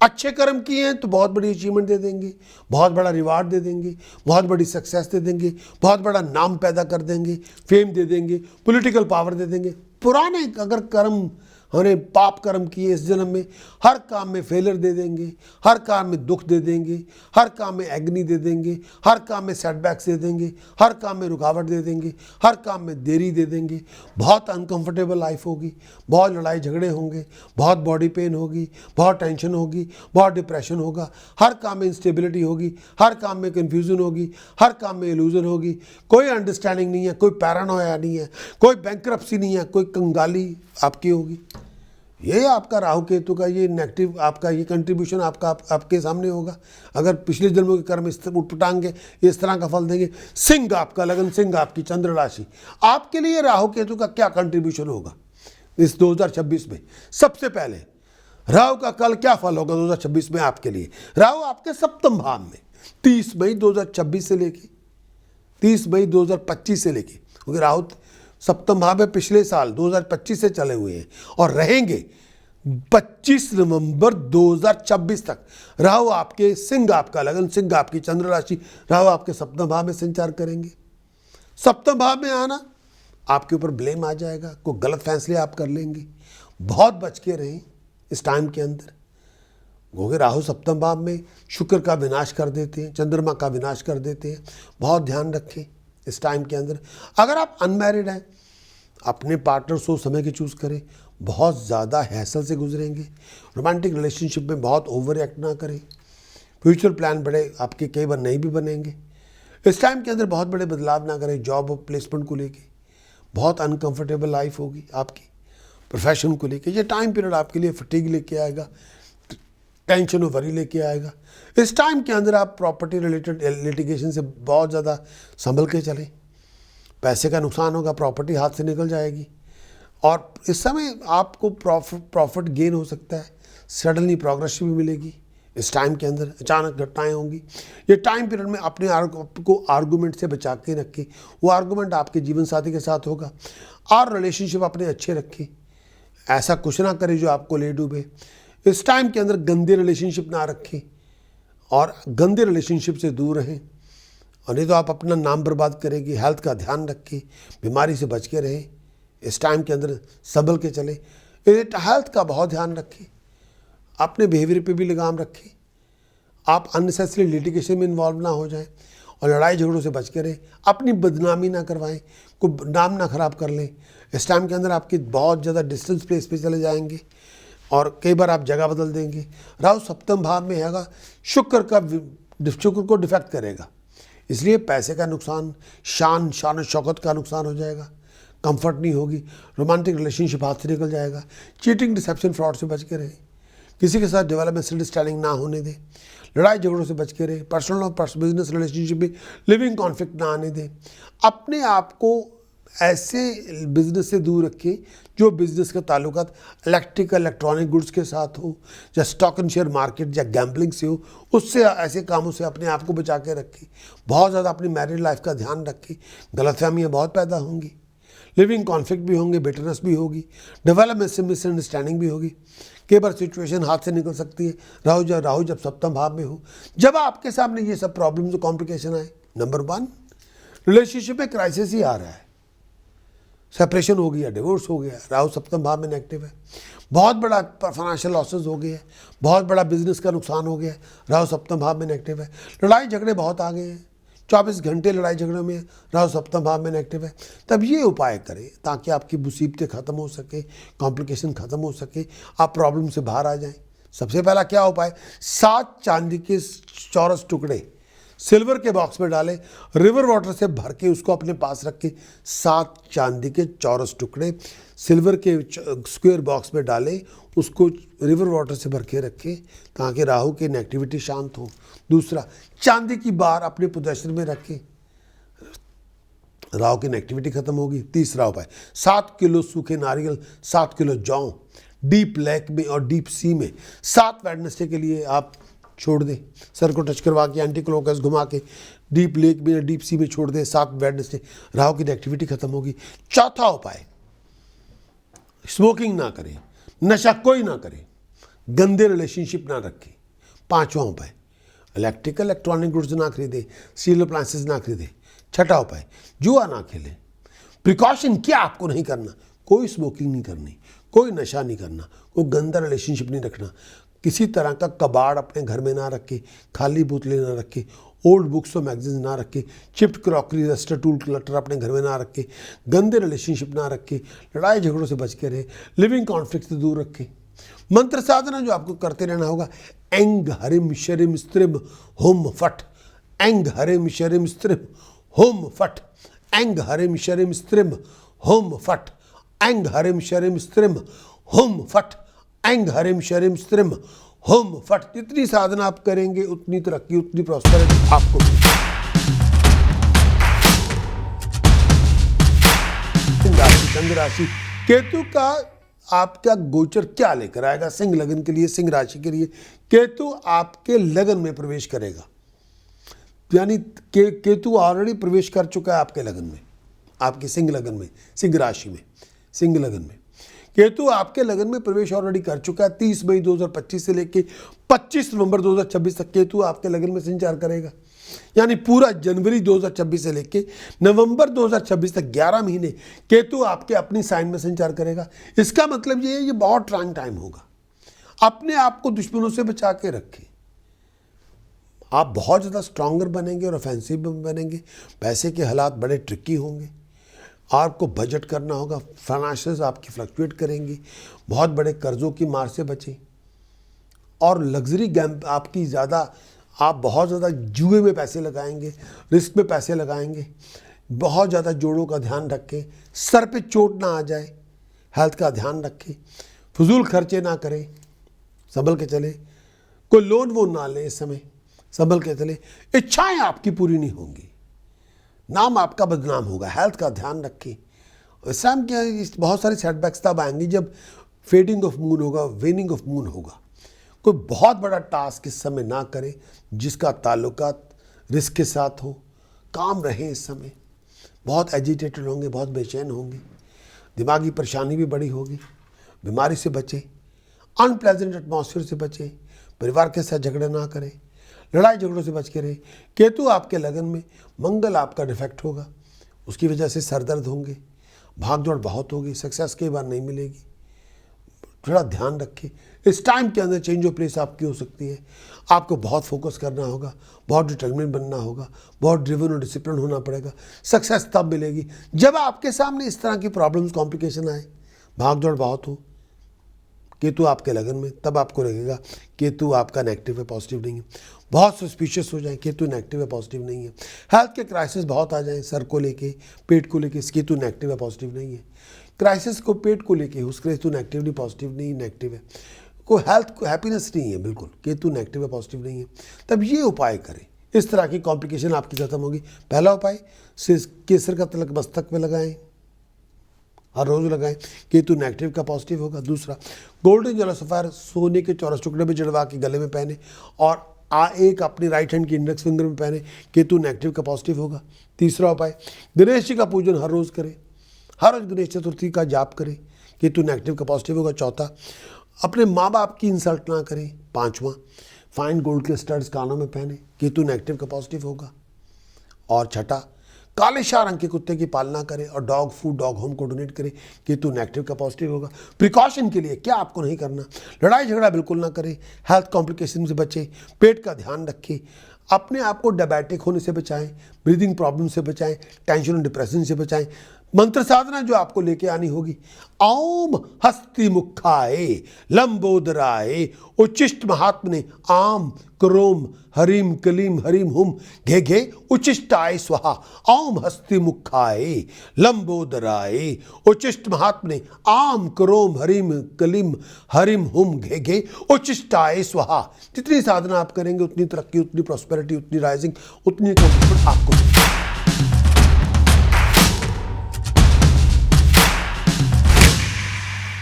अच्छे कर्म किए हैं तो बहुत बड़ी अचीवमेंट दे देंगे, बहुत बड़ा रिवार्ड दे देंगे, बहुत बड़ी सक्सेस दे देंगे, बहुत बड़ा नाम पैदा कर देंगे, फेम दे देंगे, पॉलिटिकल पावर दे देंगे। पुराने अगर कर्म हमने पाप कर्म किए इस जन्म में, हर काम में फेलियर दे देंगे, हर काम में दुख दे देंगे, हर काम में एग्नी दे देंगे, हर काम में सेटबैक्स दे देंगे, हर काम में रुकावट दे देंगे, हर काम में देरी दे देंगे। बहुत अनकंफर्टेबल लाइफ होगी, बहुत लड़ाई झगड़े होंगे, बहुत बॉडी पेन होगी, बहुत टेंशन होगी, बहुत डिप्रेशन होगा, हर काम में इंस्टेबिलिटी होगी, हर काम में कन्फ्यूजन होगी, हर काम में इल्यूजन होगी, कोई अंडरस्टैंडिंग नहीं है, कोई पैरानोया नहीं है, कोई बैंक्रप्सी नहीं है, कोई कंगाली आपकी होगी। ये आपका राहु केतु का ये नेगेटिव आपका ये कंट्रीब्यूशन आपके सामने होगा। अगर पिछले जन्मों के कर्म इस उठपटांगे इस तरह का फल देंगे। सिंह आपका लगन, सिंह आपकी चंद्र राशि, आपके लिए राहु केतु का क्या कंट्रीब्यूशन होगा इस 2026 में? सबसे पहले राहु का कल क्या फल होगा 2026 में आपके लिए? राहु आपके सप्तम भाव में 30 मई 2026 से लेके 30 मई 2025 से लेके, क्योंकि राहु सप्तम भाव में पिछले साल 2025 से चले हुए हैं और रहेंगे 25 नवंबर 2026 तक। राहु आपके सिंह आपका लगन, सिंह आपकी चंद्र राशि, राहु आपके सप्तम भाव में संचार करेंगे। सप्तम भाव में आना आपके ऊपर ब्लेम आ जाएगा, कोई गलत फैसले आप कर लेंगे। बहुत बच के रहें इस टाइम के अंदर, क्योंकि राहु सप्तम भाव में शुक्र का विनाश कर देते हैं, चंद्रमा का विनाश कर देते हैं। बहुत ध्यान रखें इस टाइम के अंदर। अगर आप अनमैरिड हैं, अपने पार्टनर सोच समय के चूज़ करें। बहुत ज़्यादा हैसल से गुजरेंगे। रोमांटिक रिलेशनशिप में बहुत ओवर एक्ट ना करें। फ्यूचर प्लान बड़े आपके कई बार नहीं भी बनेंगे। इस टाइम के अंदर बहुत बड़े बदलाव ना करें। जॉब और प्लेसमेंट को लेके बहुत अनकंफर्टेबल लाइफ होगी आपकी। प्रोफेशन को लेके ये टाइम पीरियड आपके लिए फटीग लेके आएगा, टेंशन और वरी लेके आएगा। इस टाइम के अंदर आप प्रॉपर्टी रिलेटेड लिटिगेशन से बहुत ज़्यादा संभल के चलें। पैसे का नुकसान होगा, प्रॉपर्टी हाथ से निकल जाएगी और इस समय आपको प्रॉफिट गेन हो सकता है। सडनली प्रोग्रेस भी मिलेगी। इस टाइम के अंदर अचानक घटनाएं होंगी। ये टाइम पीरियड में अपने को आर्गूमेंट से बचा के रखें। वो आर्गूमेंट आपके जीवन साथी के साथ होगा और रिलेशनशिप अपने अच्छे रखें। ऐसा कुछ ना करें जो आपको ले डूबे। इस टाइम के अंदर गंदे रिलेशनशिप ना रखें और गंदे रिलेशनशिप से दूर रहें, और नहीं तो आप अपना नाम बर्बाद करेंगे। हेल्थ का ध्यान रखें, बीमारी से बच के रहें। इस टाइम के अंदर संभल के चलें। हेल्थ का बहुत ध्यान रखें। अपने बिहेवियर पे भी लगाम रखें। आप अननेसेसरी लिटिगेशन में इन्वॉल्व ना हो जाएं और लड़ाई झगड़ों से बच के रहें। अपनी बदनामी ना करवाएं, कोई नाम ना खराब कर लें। इस टाइम के अंदर आपकी बहुत ज़्यादा डिस्टेंस प्लेस पे चले जाएंगे और कई बार आप जगह बदल देंगे। राहु सप्तम भाव में हैगा, शुक्र को डिफेक्ट करेगा, इसलिए पैसे का नुकसान, शान शौकत का नुकसान हो जाएगा। कंफर्ट नहीं होगी। रोमांटिक रिलेशनशिप हाथ से निकल जाएगा। चीटिंग, डिसेप्शन, फ्रॉड से बच के रहें। किसी के साथ डेवलपमेंट अंडरस्टैंडिंग ना होने दें। लड़ाई झगड़ों से बच के रहें। पर्सनल और बिजनेस रिलेशनशिप में लिविंग कॉन्फ्लिक्ट ना आने दें। अपने आप को ऐसे बिजनेस से दूर रखें जो बिजनेस का ताल्लुकात इलेक्ट्रॉनिक गुड्स के साथ हो, या स्टॉक एंड शेयर मार्केट या गैम्बलिंग से हो। उससे ऐसे कामों से अपने आप को बचा के रखें। बहुत ज़्यादा अपनी मैरिड लाइफ का ध्यान रखें। गलतफहमियाँ बहुत पैदा होंगी, लिविंग कॉन्फ्लिक्ट भी होंगे, बिटरनेस भी होगी, डेवलपमेंट से मिसअंडरस्टैंडिंग भी होगी। कई बार सिचुएशन हाथ से निकल सकती है। राहु जब सप्तम भाव में हो, जब आपके सामने ये सब प्रॉब्लम्स और कॉम्प्लिकेशन आए, नंबर 1 रिलेशनशिप में क्राइसिस ही आ रहा है। सेपरेशन हो गया, डिवोर्स हो गया। राहु सप्तम भाव में नेगेटिव है। बहुत बड़ा फाइनेंशियल लॉसेस हो गए हैं, बहुत बड़ा बिजनेस का नुकसान हो गया। राहु सप्तम भाव में नेगेटिव है। लड़ाई झगड़े बहुत आ गए हैं। 24 घंटे लड़ाई झगड़ों में राहु सप्तम भाव में नेगेटिव है। तब ये उपाय करें ताकि आपकी मुसीबतें ख़त्म हो सके, कॉम्प्लिकेशन ख़त्म हो सके, आप प्रॉब्लम से बाहर आ जाएं। सबसे पहला क्या उपाय? 7 चांदी के चौरस टुकड़े सिल्वर के बॉक्स में डालें, रिवर वाटर से भर के उसको अपने पास रखें। 7 चांदी के चौरस टुकड़े सिल्वर के स्क्वायर बॉक्स में डालें, उसको रिवर वाटर से भर के रखें ताकि राहु की नेगेटिविटी शांत हो। दूसरा, चांदी की बार अपने पोजेशन में रखें, राहु की नेगेटिविटी खत्म होगी। तीसरा उपाय, 7 किलो सूखे नारियल, 7 किलो जौ डीप लेक में और डीप सी में 7 वेडनेसडे के लिए आप छोड़ दें। सर को टच करवा के एंटी क्लॉकवाइज घुमा के डीप लेक में या डीप सी में छोड़ दें। 7 वेडनेसडे राहु की नेगेटिविटी खत्म होगी। चौथा उपाय, स्मोकिंग ना करें, नशा कोई ना करे, गंदे रिलेशनशिप ना रखें। 5वां उपाय, इलेक्ट्रॉनिक गुड्स ना खरीदें, स्टील अप्लायंसेस ना खरीदें। 6ठा उपाय, जुआ ना खेलें। प्रिकॉशन क्या आपको नहीं करना? कोई स्मोकिंग नहीं करनी, कोई नशा नहीं करना, कोई गंदा रिलेशनशिप नहीं रखना, किसी तरह का कबाड़ अपने घर में ना रखें, खाली बोतलें ना रखें, ओल्ड बुक्स और मैगजीन ना रखें, chipped crockery, roster, tool clutter अपने घर में ना रखें, गंदे रिलेशनशिप ना रखें, लड़ाई झगड़ों से बच के रहें, लिविंग कॉन्फ्लिक्ट से दूर रखें। मंत्र साधना जो आपको करते रहना होगा, एंग हरिम शरिम स्त्रिम होम फट, एंग हरिम शरिम स्त्रिम होम फट, एंग हरिम शरिम स्त्रिम होम फट, एंग हरिम शरिम स्त्रिम होम फट। ऐंग हरिम शरिम स्त्रिम हुम फट। जितनी साधना आप करेंगे उतनी तरक्की, उतनी प्रॉस्पेरिटी आपको मिलेगी। सिंह राशि, चंद्र राशि, केतु का आपका गोचर क्या लेकर आएगा? सिंह लगन के लिए, सिंह राशि के लिए केतु आपके लगन में प्रवेश करेगा। यानी केतु ऑलरेडी प्रवेश कर चुका है आपके लगन में, आपके सिंह लगन में, सिंह राशि में, सिंह लगन में केतु आपके लगन में प्रवेश ऑलरेडी कर चुका है। 30 मई 2025 से लेके 25 नवंबर 2026 तक केतु आपके लगन में संचार करेगा। यानी पूरा जनवरी 2026 से लेके नवंबर 2026 तक 11 महीने केतु आपके अपनी साइन में संचार करेगा। इसका मतलब ये है, ये बहुत ट्राइंग टाइम होगा। अपने आप को दुश्मनों से बचा के रखें। आप बहुत ज़्यादा स्ट्रांगर बनेंगे और ऑफेंसिव बनेंगे। पैसे के हालात बड़े ट्रिकी होंगे। आपको बजट करना होगा, फाइनेंशियल्स आपकी फ्लक्चुएट करेंगी। बहुत बड़े कर्जों की मार से बचें और लग्जरी गेम आपकी ज़्यादा, आप बहुत ज़्यादा जुए में पैसे लगाएंगे, रिस्क में पैसे लगाएंगे। बहुत ज़्यादा जोड़ों का ध्यान रखें, सर पे चोट ना आ जाए, हेल्थ का ध्यान रखें, फजूल खर्चे ना करें, संभल के चले, कोई लोन वोन ना लें इस समय, संभल के चले। इच्छाएं आपकी पूरी नहीं होंगी, नाम आपका बदनाम होगा। हेल्थ का ध्यान रखें। इस टाइम क्या, बहुत सारे सेटबैक्स तब आएंगे जब फेडिंग ऑफ मून होगा, वेनिंग ऑफ मून होगा। कोई बहुत बड़ा टास्क इस समय ना करें जिसका ताल्लुकात रिस्क के साथ हो। काम रहे इस समय, बहुत एजिटेटेड होंगे, बहुत बेचैन होंगे, दिमागी परेशानी भी बड़ी होगी। बीमारी से बचें, अनप्लेजेंट एटमॉस्फेयर से बचें, परिवार के साथ झगड़े ना करें, लड़ाई झगड़ों से बच के रहे। केतु आपके लगन में, मंगल आपका डिफेक्ट होगा, उसकी वजह से सर दर्द होंगे, भागदौड़ बहुत होगी, सक्सेस कई बार नहीं मिलेगी। थोड़ा ध्यान रखें। इस टाइम के अंदर चेंज ऑफ प्लेस आपकी हो सकती है। आपको बहुत फोकस करना होगा, बहुत डिटर्मिनेट बनना होगा, बहुत ड्रिवन और डिसिप्लिन होना पड़ेगा। सक्सेस तब मिलेगी जब आपके सामने इस तरह की प्रॉब्लम्स, कॉम्प्लिकेशन आए, भागदौड़ बहुत हो। केतु आपके लगन में, तब आपको लगेगा केतु आपका नेगेटिव है, पॉजिटिव नहीं है। बहुत सस्पिशियस हो जाए, केतु नेगेटिव है, पॉजिटिव नहीं है। हेल्थ के क्राइसिस बहुत आ जाएं, सर को लेके, पेट को लेके, केतु नेगेटिव है, पॉजिटिव नहीं है। क्राइसिस को पेट को लेके, उसके केतु नेगेटिव नहीं, पॉजिटिव नहीं, नेगेटिव है। कोई हेल्थ को हैप्पीनेस नहीं है, बिल्कुल केतु नेगेटिव है, पॉजिटिव नहीं है। तब ये उपाय करें, इस तरह की कॉम्प्लिकेशन आपकी खत्म होगी। पहला उपाय, केसर का तिलक मस्तक में लगाएं, हर रोज लगाएं, केतु नेगेटिव का पॉजिटिव होगा। दूसरा, गोल्डन जेलो सफायर सोने के चौरस टुकड़े में जड़वा के गले में पहने और एक अपनी राइट हैंड की इंडेक्स फिंगर में पहने, केतु नेगेटिव का पॉजिटिव होगा। तीसरा उपाय, गणेश जी का पूजन हर रोज करें, हर रोज गणेश चतुर्थी का जाप करें, केतु नेगेटिव का पॉजिटिव होगा। चौथा, अपने माँ बाप की इंसल्ट ना करें। पांचवा, फाइन गोल्ड के स्टड्स कानों में पहने, केतु नेगेटिव का पॉजिटिव होगा। और छठा, काले शाह रंग के कुत्ते की पालना करें और डॉग फूड, डॉग होम को डोनेट करें, केतु नेगेटिव का पॉजिटिव होगा। प्रिकॉशन के लिए क्या आपको नहीं करना, लड़ाई झगड़ा बिल्कुल ना करें, हेल्थ कॉम्प्लिकेशन से बचें, पेट का ध्यान रखें, अपने आप को डायबिटिक होने से बचाएं, ब्रीदिंग प्रॉब्लम से बचाएं, टेंशन और डिप्रेशन से बचाएं। मंत्र साधना जो आपको लेके आनी होगी, ओम हस्ति मुखाए लंबोदराय उच्चिष्ट महात्मने आम क्रोम हरिम कलीम हरिम हुम घे घे उच्चिष्टाय स्वाहा। ओम हस्ति मुखाए लंबोदराय उच्चिष्ट महात्मने आम क्रोम हरिम कलीम हरिम हुम घे घे उच्चिष्टाय स्वाहा। जितनी साधना आप करेंगे उतनी तरक्की, उतनी प्रॉस्पेरिटी, उतनी राइजिंग, उतनी कॉन्फिडेंस आपको।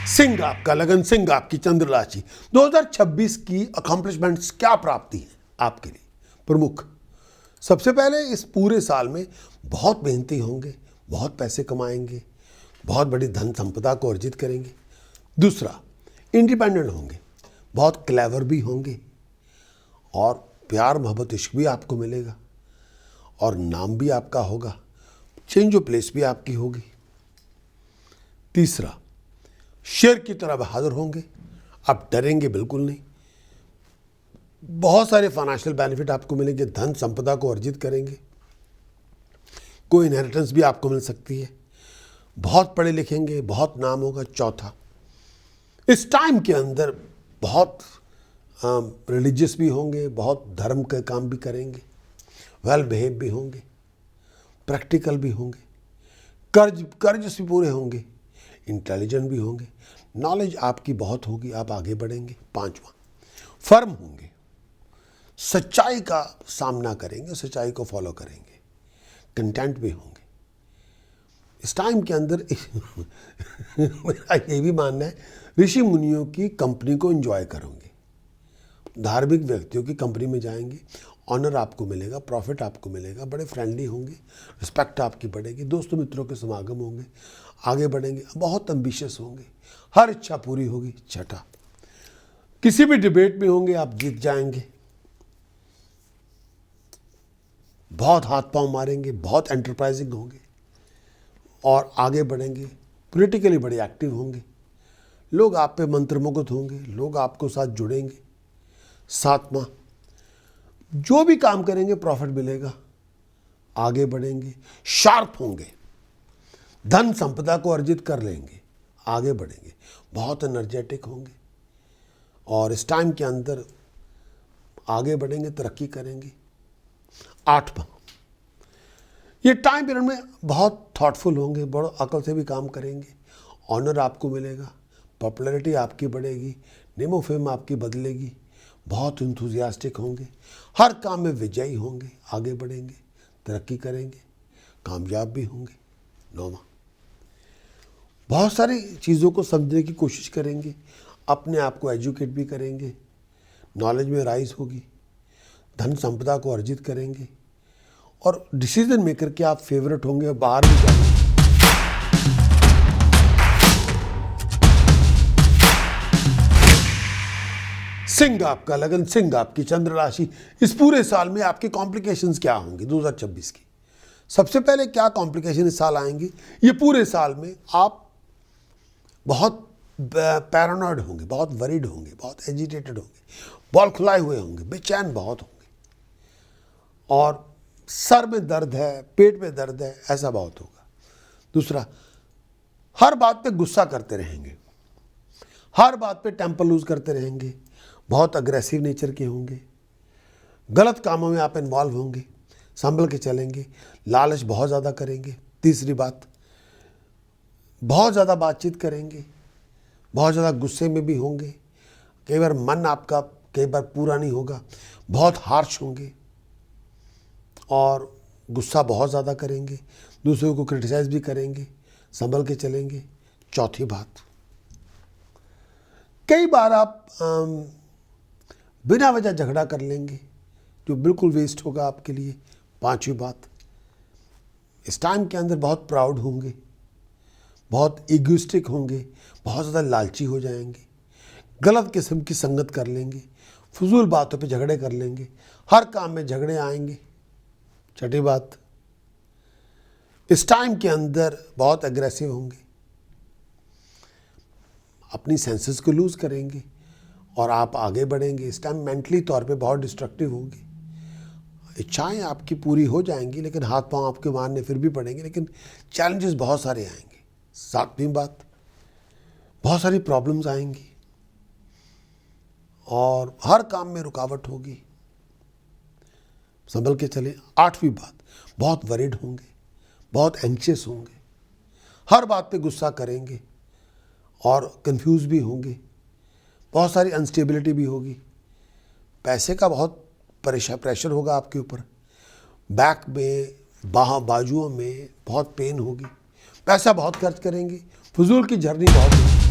सिंह आपका लगन, सिंह आपकी चंद्र राशि, 2026 की अकॉम्प्लिशमेंट्स क्या प्राप्ति है आपके लिए प्रमुख? सबसे पहले इस पूरे साल में बहुत मेहनती होंगे, बहुत पैसे कमाएंगे, बहुत बड़ी धन संपदा को अर्जित करेंगे। दूसरा, इंडिपेंडेंट होंगे, बहुत क्लेवर भी होंगे और प्यार मोहब्बत इश्क भी आपको मिलेगा और नाम भी आपका होगा, चेंज ऑफ प्लेस भी आपकी होगी। तीसरा, शेर की तरह बहादुर होंगे, आप डरेंगे बिल्कुल नहीं। बहुत सारे फाइनेंशियल बेनिफिट आपको मिलेंगे, धन संपदा को अर्जित करेंगे, कोई इनहेरिटेंस भी आपको मिल सकती है, बहुत पढ़े लिखेंगे, बहुत नाम होगा। चौथा, इस टाइम के अंदर बहुत रिलीजियस भी होंगे, बहुत धर्म के काम भी करेंगे, वेल बिहेव भी होंगे, प्रैक्टिकल भी होंगे, कर्ज से पूरे होंगे, इंटेलिजेंट भी होंगे, नॉलेज आपकी बहुत होगी, आप आगे बढ़ेंगे। 5वां, फर्म होंगे, सच्चाई का सामना करेंगे, सच्चाई को फॉलो करेंगे, कंटेंट भी होंगे। इस टाइम के अंदर मेरा ये भी मानना है, ऋषि मुनियों की कंपनी को एंजॉय करोगे, धार्मिक व्यक्तियों की कंपनी में जाएंगे, ऑनर आपको मिलेगा, प्रॉफिट आपको मिलेगा, बड़े फ्रेंडली होंगे, रिस्पेक्ट आपकी बढ़ेगी, दोस्तों मित्रों के समागम होंगे, आगे बढ़ेंगे, बहुत एम्बिशियस होंगे, हर इच्छा पूरी होगी। 6, किसी भी डिबेट में होंगे आप जीत जाएंगे, बहुत हाथ पांव मारेंगे, बहुत एंटरप्राइजिंग होंगे और आगे बढ़ेंगे, पॉलिटिकली बड़े एक्टिव होंगे, लोग आप पे मंत्रमुग्ध होंगे, लोग आपको साथ जुड़ेंगे। 7वां, जो भी काम करेंगे प्रॉफिट मिलेगा, आगे बढ़ेंगे, शार्प होंगे, धन संपदा को अर्जित कर लेंगे, आगे बढ़ेंगे, बहुत एनर्जेटिक होंगे और इस टाइम के अंदर आगे बढ़ेंगे, तरक्की करेंगे। 8वां, ये टाइम पीरियड में बहुत थॉटफुल होंगे, बड़ो अकल से भी काम करेंगे, ऑनर आपको मिलेगा, पॉपुलैरिटी आपकी बढ़ेगी, नेमो फेम आपकी बदलेगी, बहुत इंथुजियास्टिक होंगे, हर काम में विजयी होंगे, आगे बढ़ेंगे, तरक्की करेंगे, कामयाब भी होंगे। 9वां, बहुत सारी चीज़ों को समझने की कोशिश करेंगे, अपने आप को एजुकेट भी करेंगे, नॉलेज में राइज होगी, धन संपदा को अर्जित करेंगे और डिसीजन मेकर के आप फेवरेट होंगे और बाहर भी जाएंगे। सिंह आपका लगन, सिंह आपकी चंद्र राशि, इस पूरे साल में आपके कॉम्प्लिकेशंस क्या होंगे 2026 की? सबसे पहले क्या कॉम्प्लिकेशन इस साल आएंगी? ये पूरे साल में आप बहुत पैरानॉइड होंगे, बहुत वरीड होंगे, बहुत एजिटेटेड होंगे, बॉल खुलाए हुए होंगे, बेचैन बहुत होंगे और सर में दर्द है, पेट में दर्द है, ऐसा बहुत होगा। दूसरा, हर बात पे गुस्सा करते रहेंगे, हर बात पे टेम्पर लूज करते रहेंगे, बहुत अग्रेसिव नेचर के होंगे, गलत कामों में आप इन्वॉल्व होंगे, संभल के चलेंगे, लालच बहुत ज़्यादा करेंगे। तीसरी बात, बहुत ज़्यादा बातचीत करेंगे, बहुत ज़्यादा गुस्से में भी होंगे, कई बार मन आपका कई बार पूरा नहीं होगा, बहुत हार्श होंगे और गुस्सा बहुत ज़्यादा करेंगे, दूसरों को क्रिटिसाइज भी करेंगे, संभल के चलेंगे। चौथी बात, कई बार आप बिना वजह झगड़ा कर लेंगे जो बिल्कुल वेस्ट होगा आपके लिए। 5वीं बात, इस टाइम के अंदर बहुत प्राउड होंगे, बहुत इगोइस्टिक होंगे, बहुत ज़्यादा लालची हो जाएंगे, गलत किस्म की संगत कर लेंगे, फजूल बातों पे झगड़े कर लेंगे, हर काम में झगड़े आएंगे। 6ठी बात, इस टाइम के अंदर बहुत एग्रेसिव होंगे, अपनी सेंसेस को लूज़ करेंगे और आप आगे बढ़ेंगे। इस टाइम मेंटली तौर पे बहुत डिस्ट्रक्टिव होंगे, इच्छाएं आपकी पूरी हो जाएंगी लेकिन हाथ पांव आपके मारने फिर भी पड़ेंगे, लेकिन चैलेंजेस बहुत सारे आएंगे। 7वीं बात, बहुत सारी प्रॉब्लम्स आएंगी और हर काम में रुकावट होगी, संभल के चले। 8वीं बात, बहुत वरीड होंगे, बहुत एंग्शियस होंगे, हर बात पे गुस्सा करेंगे और कंफ्यूज भी होंगे, बहुत सारी अनस्टेबिलिटी भी होगी, पैसे का बहुत प्रेशर होगा आपके ऊपर, बैक में बाजुओं में बहुत पेन होगी, पैसा बहुत खर्च करेंगे, फजूल की जर्नी बहुत होगी।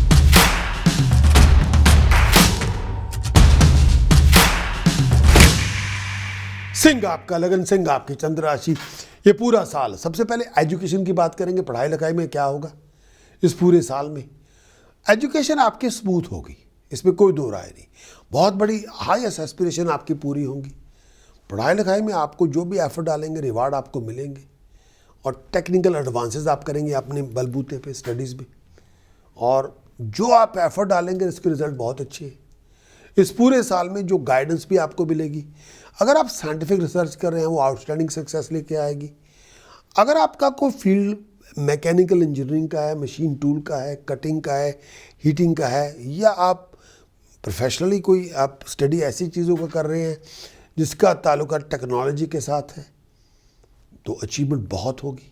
सिंह आपका लगन, सिंह आपकी चंद्र राशि, ये पूरा साल, सबसे पहले एजुकेशन की बात करेंगे, पढ़ाई लिखाई में क्या होगा इस पूरे साल में। एजुकेशन आपकी स्मूथ होगी, इसमें कोई दो राय नहीं, बहुत बड़ी हाईएस्ट एस्पिरेशन आपकी पूरी होंगी। पढ़ाई लिखाई में आपको जो भी एफर्ट डालेंगे रिवार्ड आपको मिलेंगे और टेक्निकल एडवांसेस आप करेंगे अपने बलबूते पे स्टडीज़ में, और जो आप एफर्ट डालेंगे इसके रिजल्ट बहुत अच्छे हैं। इस पूरे साल में जो गाइडेंस भी आपको मिलेगी, अगर आप साइंटिफिक रिसर्च कर रहे हैं वो आउटस्टैंडिंग सक्सेस लेके आएगी। अगर आपका कोई फील्ड मैकेनिकल इंजीनियरिंग का है, मशीन टूल का है, कटिंग का है, हीटिंग का है, या आप प्रोफेशनली कोई आप स्टडी ऐसी चीज़ों का कर रहे हैं जिसका ताल्लुका टेक्नोलॉजी के साथ है, तो अचीवमेंट बहुत होगी,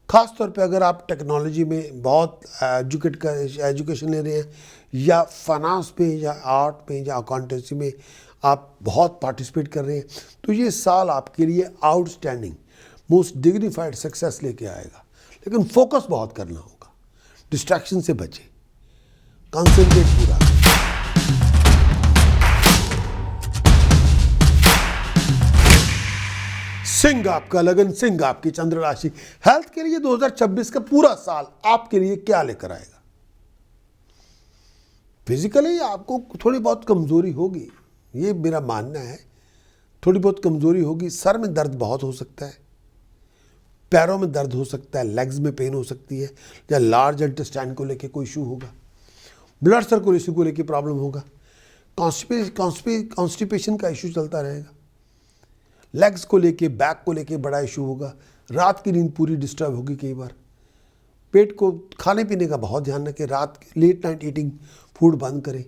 ख़ास तौर पे अगर आप टेक्नोलॉजी में बहुत एजुकेशन ले रहे हैं, या फाइनेंस पे, या आर्ट में, या अकाउंटेंसी में आप बहुत पार्टिसिपेट कर रहे हैं, तो ये साल आपके लिए आउटस्टैंडिंग, मोस्ट डिग्निफाइड सक्सेस लेके आएगा। लेकिन फोकस बहुत करना होगा, डिस्ट्रैक्शन से बचे, कॉन्सेंट्रेट पूरा। सिंह आपका लगन, सिंह आपकी चंद्र राशि। हेल्थ के लिए 2026 का पूरा साल आपके लिए क्या लेकर आएगा? फिजिकली आपको थोड़ी बहुत कमजोरी होगी, ये मेरा मानना है। थोड़ी बहुत कमजोरी होगी, सर में दर्द बहुत हो सकता है, पैरों में दर्द हो सकता है, लेग्स में पेन हो सकती है, या लार्ज इंटेस्टाइन को लेके कोई इशू होगा, ब्लड सर्कुलेशन को लेके प्रॉब्लम होगा, कॉन्स्टिपेशन का इशू चलता रहेगा, लेग्स को लेके, बैक को लेके बड़ा इशू होगा, रात की नींद पूरी डिस्टर्ब होगी कई बार। पेट को, खाने पीने का बहुत ध्यान रखें, रात लेट नाइट ईटिंग फूड बंद करें,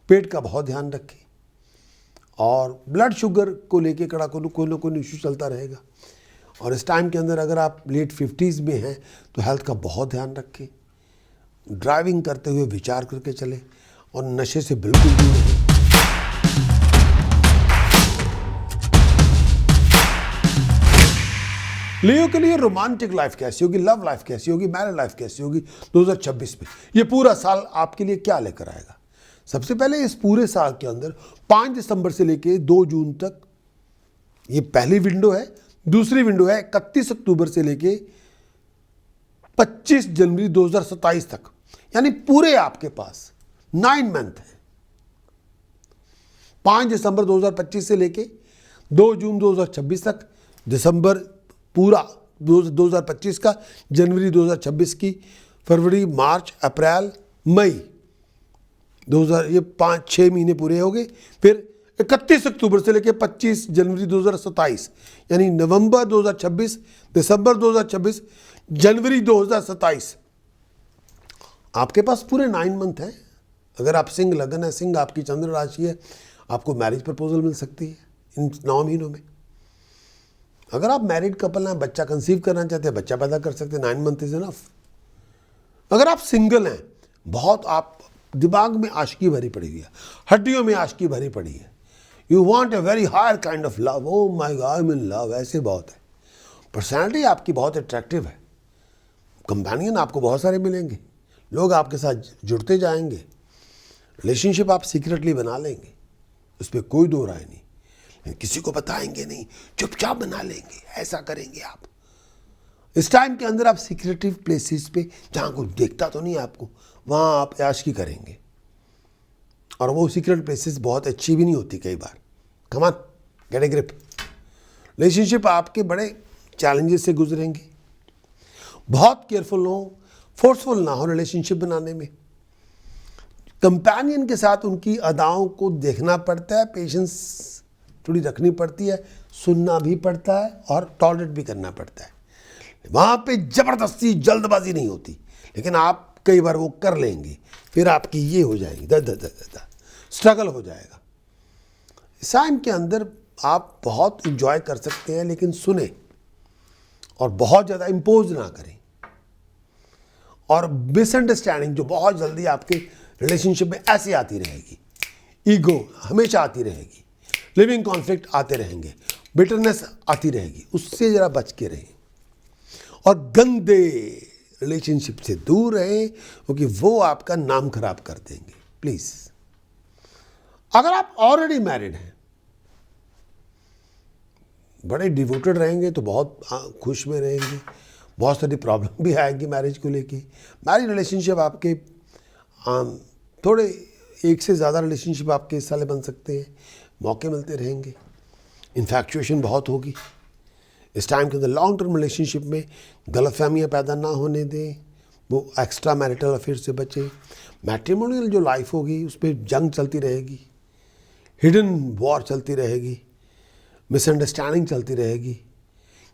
पेट का बहुत ध्यान रखें। और ब्लड शुगर को लेके कोई ना कोई इशू चलता रहेगा। और इस टाइम के अंदर अगर आप लेट 50s में हैं तो हेल्थ का बहुत ध्यान रखें। ड्राइविंग करते हुए विचार करके चलें और नशे से बिल्कुल दूर रहें। लियो के लिए रोमांटिक लाइफ कैसी होगी, लव लाइफ कैसी होगी, मैरिड लाइफ कैसी होगी 2026 में, ये पूरा साल आपके लिए क्या लेकर आएगा? सबसे पहले इस पूरे साल के अंदर 5 दिसंबर से लेके 2 जून तक ये पहली विंडो है। दूसरी विंडो है 31 अक्टूबर से लेके 25 जनवरी 2027 तक, यानी पूरे आपके पास 9 मंथ है। 5 दिसंबर 2025 से लेके 2 जून 2026 तक, दिसंबर पूरा 2025 का, जनवरी 2026 की, फरवरी, मार्च, अप्रैल, मई 2000, ये 5-6 महीने पूरे हो गए। फिर 31 अक्टूबर से लेकर 25 जनवरी 2027, यानी नवंबर 2026, दिसंबर 2026, जनवरी 2027, आपके पास पूरे 9 मंथ हैं। अगर आप सिंह लगन है, सिंह आपकी चंद्र राशि है, आपको मैरिज प्रपोजल मिल सकती है इन 9 महीनों में। अगर आप मैरिड कपल हैं, बच्चा कंसीव करना चाहते हैं, बच्चा पैदा कर सकते हैं, 9 मंथ इज इनफ। अगर आप सिंगल हैं, बहुत आप दिमाग में आशिकी भरी पड़ी हुई है, हड्डियों में आशिकी भरी पड़ी है, you want a very higher kind of love, oh my god I am in love, ऐसे बहुत है। पर्सनैलिटी आपकी बहुत अट्रैक्टिव है, कंपेनियन आपको बहुत सारे मिलेंगे, लोग आपके साथ जुड़ते जाएंगे, रिलेशनशिप आप सीक्रेटली बना लेंगे, उस पर कोई दो राय नहीं, किसी को बताएंगे नहीं, चुपचाप बना लेंगे, ऐसा करेंगे आप। इस टाइम के अंदर आप सीक्रेटिव प्लेसेस पे, जहाँ कोई देखता तो नहीं आपको, वहाँ आप आशिकी करेंगे। और वो सीक्रेट प्लेसेस बहुत अच्छी भी नहीं होती कई बार। Come on, get a grip. Relationship आपके बड़े चैलेंजेस से गुजरेंगे। बहुत केयरफुल हो, फोर्सफुल ना हो रिलेशनशिप बनाने में। कंपेनियन के साथ उनकी अदाओं को देखना पड़ता है, पेशेंस थोड़ी रखनी पड़ती है, सुनना भी पड़ता है और टॉलरेट भी करना पड़ता है। वहाँ पे ज़बरदस्ती जल्दबाजी नहीं होती, लेकिन आप कई बार वो कर लेंगे, फिर आपकी ये हो जाएगी, स्ट्रगल हो जाएगा। इस टाइम के अंदर आप बहुत इंजॉय कर सकते हैं, लेकिन सुने और बहुत ज़्यादा इम्पोज ना करें। और मिसअंडरस्टैंडिंग जो बहुत जल्दी आपके रिलेशनशिप में ऐसी आती रहेगी, ईगो हमेशा आती रहेगी, लिविंग कॉन्फ्लिक्ट आते रहेंगे, बिटरनेस आती रहेगी, उससे ज़रा बच के रहें। और गंदे रिलेशनशिप से दूर रहें, क्योंकि वो आपका नाम खराब कर देंगे। प्लीज़, अगर आप ऑलरेडी मैरिड हैं, बड़े डिवोटेड रहेंगे तो बहुत खुश में रहेंगे। बहुत सारी प्रॉब्लम भी आएगी मैरिज को लेके। मैरिज रिलेशनशिप आपके थोड़े एक से ज़्यादा रिलेशनशिप आपके इस साल बन सकते हैं, मौके मिलते रहेंगे। इन्फैक्चुएशन बहुत होगी इस टाइम के अंदर। लॉन्ग टर्म रिलेशनशिप में गलतफहमियाँ पैदा ना होने दें, वो एक्स्ट्रा मैरिटल अफेयर से बचें। मैट्रिमोनियल जो लाइफ होगी उस पर जंग चलती रहेगी, हिडन वॉर चलती रहेगी, मिसअंडरस्टैंडिंग चलती रहेगी।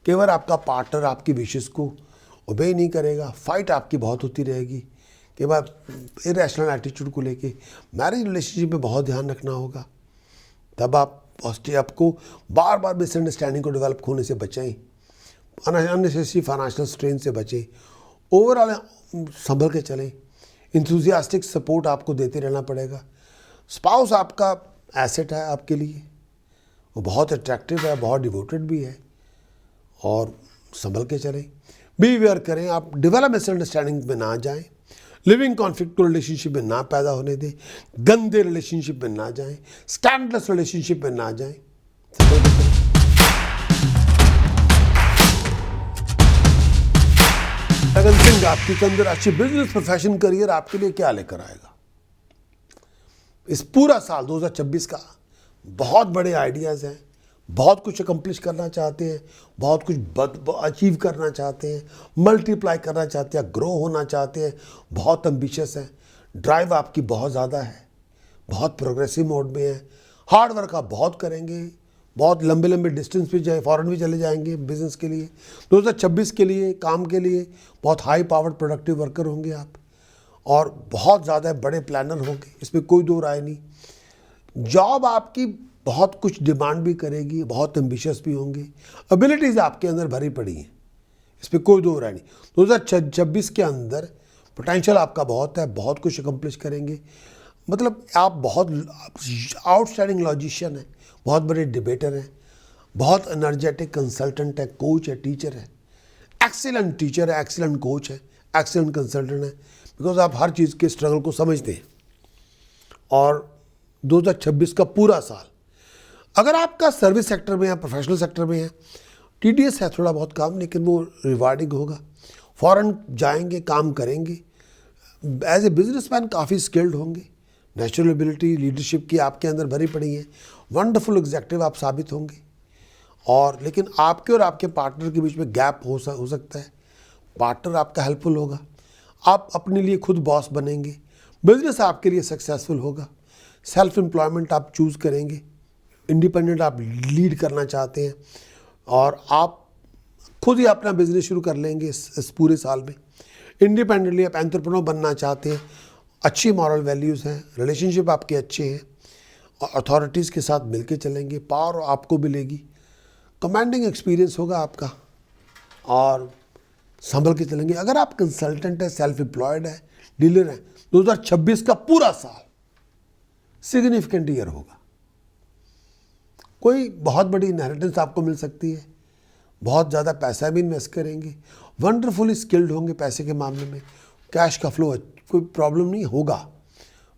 कई बार आपका पार्टनर आपकी विशेस को ओबे नहीं करेगा, फाइट आपकी बहुत होती रहेगी, कई बार इरेशनल एटीट्यूड को लेके। मैरिज रिलेशनशिप में बहुत ध्यान रखना होगा, तब आप आपको बार बार मिसअंडरस्टैंडिंग को डेवलप होने से बचाएं। अननेसेसरी फाइनेंशियल स्ट्रेन से बचे, ओवरऑल संभल के चलें, इंथुजियास्टिक सपोर्ट आपको देते रहना पड़ेगा। स्पाउस आपका एसेट है आपके लिए, वो बहुत अट्रैक्टिव है, बहुत डिवोटेड भी है, और संभल के चलें, बिहेवियर करें, आप डेवलप मिसअंडरस्टैंडिंग में ना जाएं, लिविंग कॉन्फ्लिक्ट को रिलेशनशिप में ना पैदा होने दें, गंदे रिलेशनशिप में ना जाएं, स्टैंडलेस रिलेशनशिप में ना जाएं। लगन सिंह आपकी चंद्र राशि बिजनेस, प्रोफेशन, करियर आपके लिए क्या लेकर आएगा? इस पूरा साल 2026 का बहुत बड़े आइडियाज़ हैं, बहुत कुछ अकम्प्लिश करना चाहते हैं, बहुत कुछ अचीव करना चाहते हैं, मल्टीप्लाई करना चाहते हैं, ग्रो होना चाहते हैं, बहुत एम्बिशियस हैं, ड्राइव आपकी बहुत ज़्यादा है, बहुत प्रोग्रेसिव मोड में है, हार्ड वर्क आप बहुत करेंगे, बहुत लंबे लंबे डिस्टेंस पे जाए, फॉरेन भी चले जाएंगे बिजनेस के लिए। 2026 के लिए, काम के लिए बहुत हाई पावर्ड प्रोडक्टिव वर्कर होंगे आप, और बहुत ज़्यादा बड़े प्लानर होंगे, इसमें कोई दो राय नहीं। जॉब आपकी बहुत कुछ डिमांड भी करेगी, बहुत एम्बिशियस भी होंगे, एबिलिटीज़ आपके अंदर भरी पड़ी हैं, इस पर कोई दो राय नहीं। 2026 के अंदर पोटेंशियल आपका बहुत है, बहुत कुछ अकम्प्लिश करेंगे, मतलब आप बहुत आउटस्टैंडिंग लॉजिशियन हैं, बहुत बड़े डिबेटर हैं, बहुत एनर्जेटिक कंसल्टेंट है, कोच है, टीचर है, एक्सीलेंट टीचर है, एक्सीलेंट कोच है, एक्सीलेंट कंसल्टेंट है, बिकॉज आप हर चीज़ के स्ट्रगल को समझते हैं। और 2026 का पूरा साल अगर आपका सर्विस सेक्टर में या प्रोफेशनल सेक्टर में है, टीडीएस है थोड़ा बहुत काम, लेकिन वो रिवार्डिंग होगा। फॉरेन जाएंगे, काम करेंगे, एज ए बिजनेसमैन काफ़ी स्किल्ड होंगे, नेचुरल एबिलिटी, लीडरशिप की आपके अंदर भरी पड़ी है, वंडरफुल एग्जेक्टिव आप साबित होंगे। और लेकिन आपके और आपके पार्टनर के बीच में गैप हो सकता है, पार्टनर आपका हेल्पफुल होगा, आप अपने लिए खुद बॉस बनेंगे, बिजनेस आपके लिए सक्सेसफुल होगा, सेल्फ एम्प्लॉयमेंट आप चूज़ करेंगे, इंडिपेंडेंट आप लीड करना चाहते हैं, और आप खुद ही अपना बिजनेस शुरू कर लेंगे इस पूरे साल में। इंडिपेंडेंटली आप एंटरप्रेन्योर बनना चाहते हैं, अच्छी मॉरल वैल्यूज़ हैं, रिलेशनशिप आपके अच्छे हैं, और अथॉरिटीज़ के साथ मिलके चलेंगे, पावर आपको मिलेगी, कमांडिंग एक्सपीरियंस होगा आपका, और संभल के चलेंगे। अगर आप कंसल्टेंट है, सेल्फ एम्प्लॉयड है, डीलर हैं, 2026 का पूरा साल सिग्निफिकेंट ईयर होगा। कोई बहुत बड़ी इनहेरिटेंस आपको मिल सकती है, बहुत ज़्यादा पैसा भी इन्वेस्ट करेंगे, वंडरफुली स्किल्ड होंगे पैसे के मामले में, कैश का फ्लो कोई प्रॉब्लम नहीं होगा,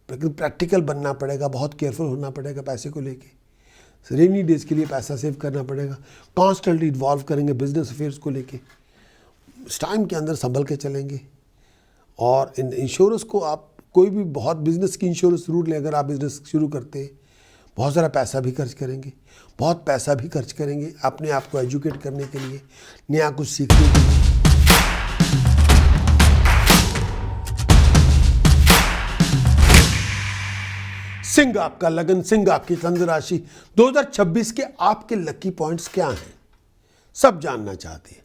लेकिन प्रैक्टिकल बनना पड़ेगा, बहुत केयरफुल होना पड़ेगा पैसे को लेके, रेनी डेज के लिए पैसा सेव करना पड़ेगा, कॉन्स्टेंटली इन्वॉल्व करेंगे बिजनेस अफेयर्स को लेके, इस टाइम के अंदर संभल के चलेंगे। और इन इंश्योरेंस को आप कोई भी बहुत बिजनेस की इंश्योरेंस रूट ले, अगर आप बिजनेस शुरू करते हैं, बहुत सारा पैसा भी खर्च करेंगे, बहुत पैसा भी खर्च करेंगे अपने आप को एजुकेट करने के लिए, नया कुछ सीखने के लिए। सिंह आपका लगन, सिंह आपकी चंद्र राशि, 2026 के आपके लकी पॉइंट्स क्या हैं, सब जानना चाहते हैं।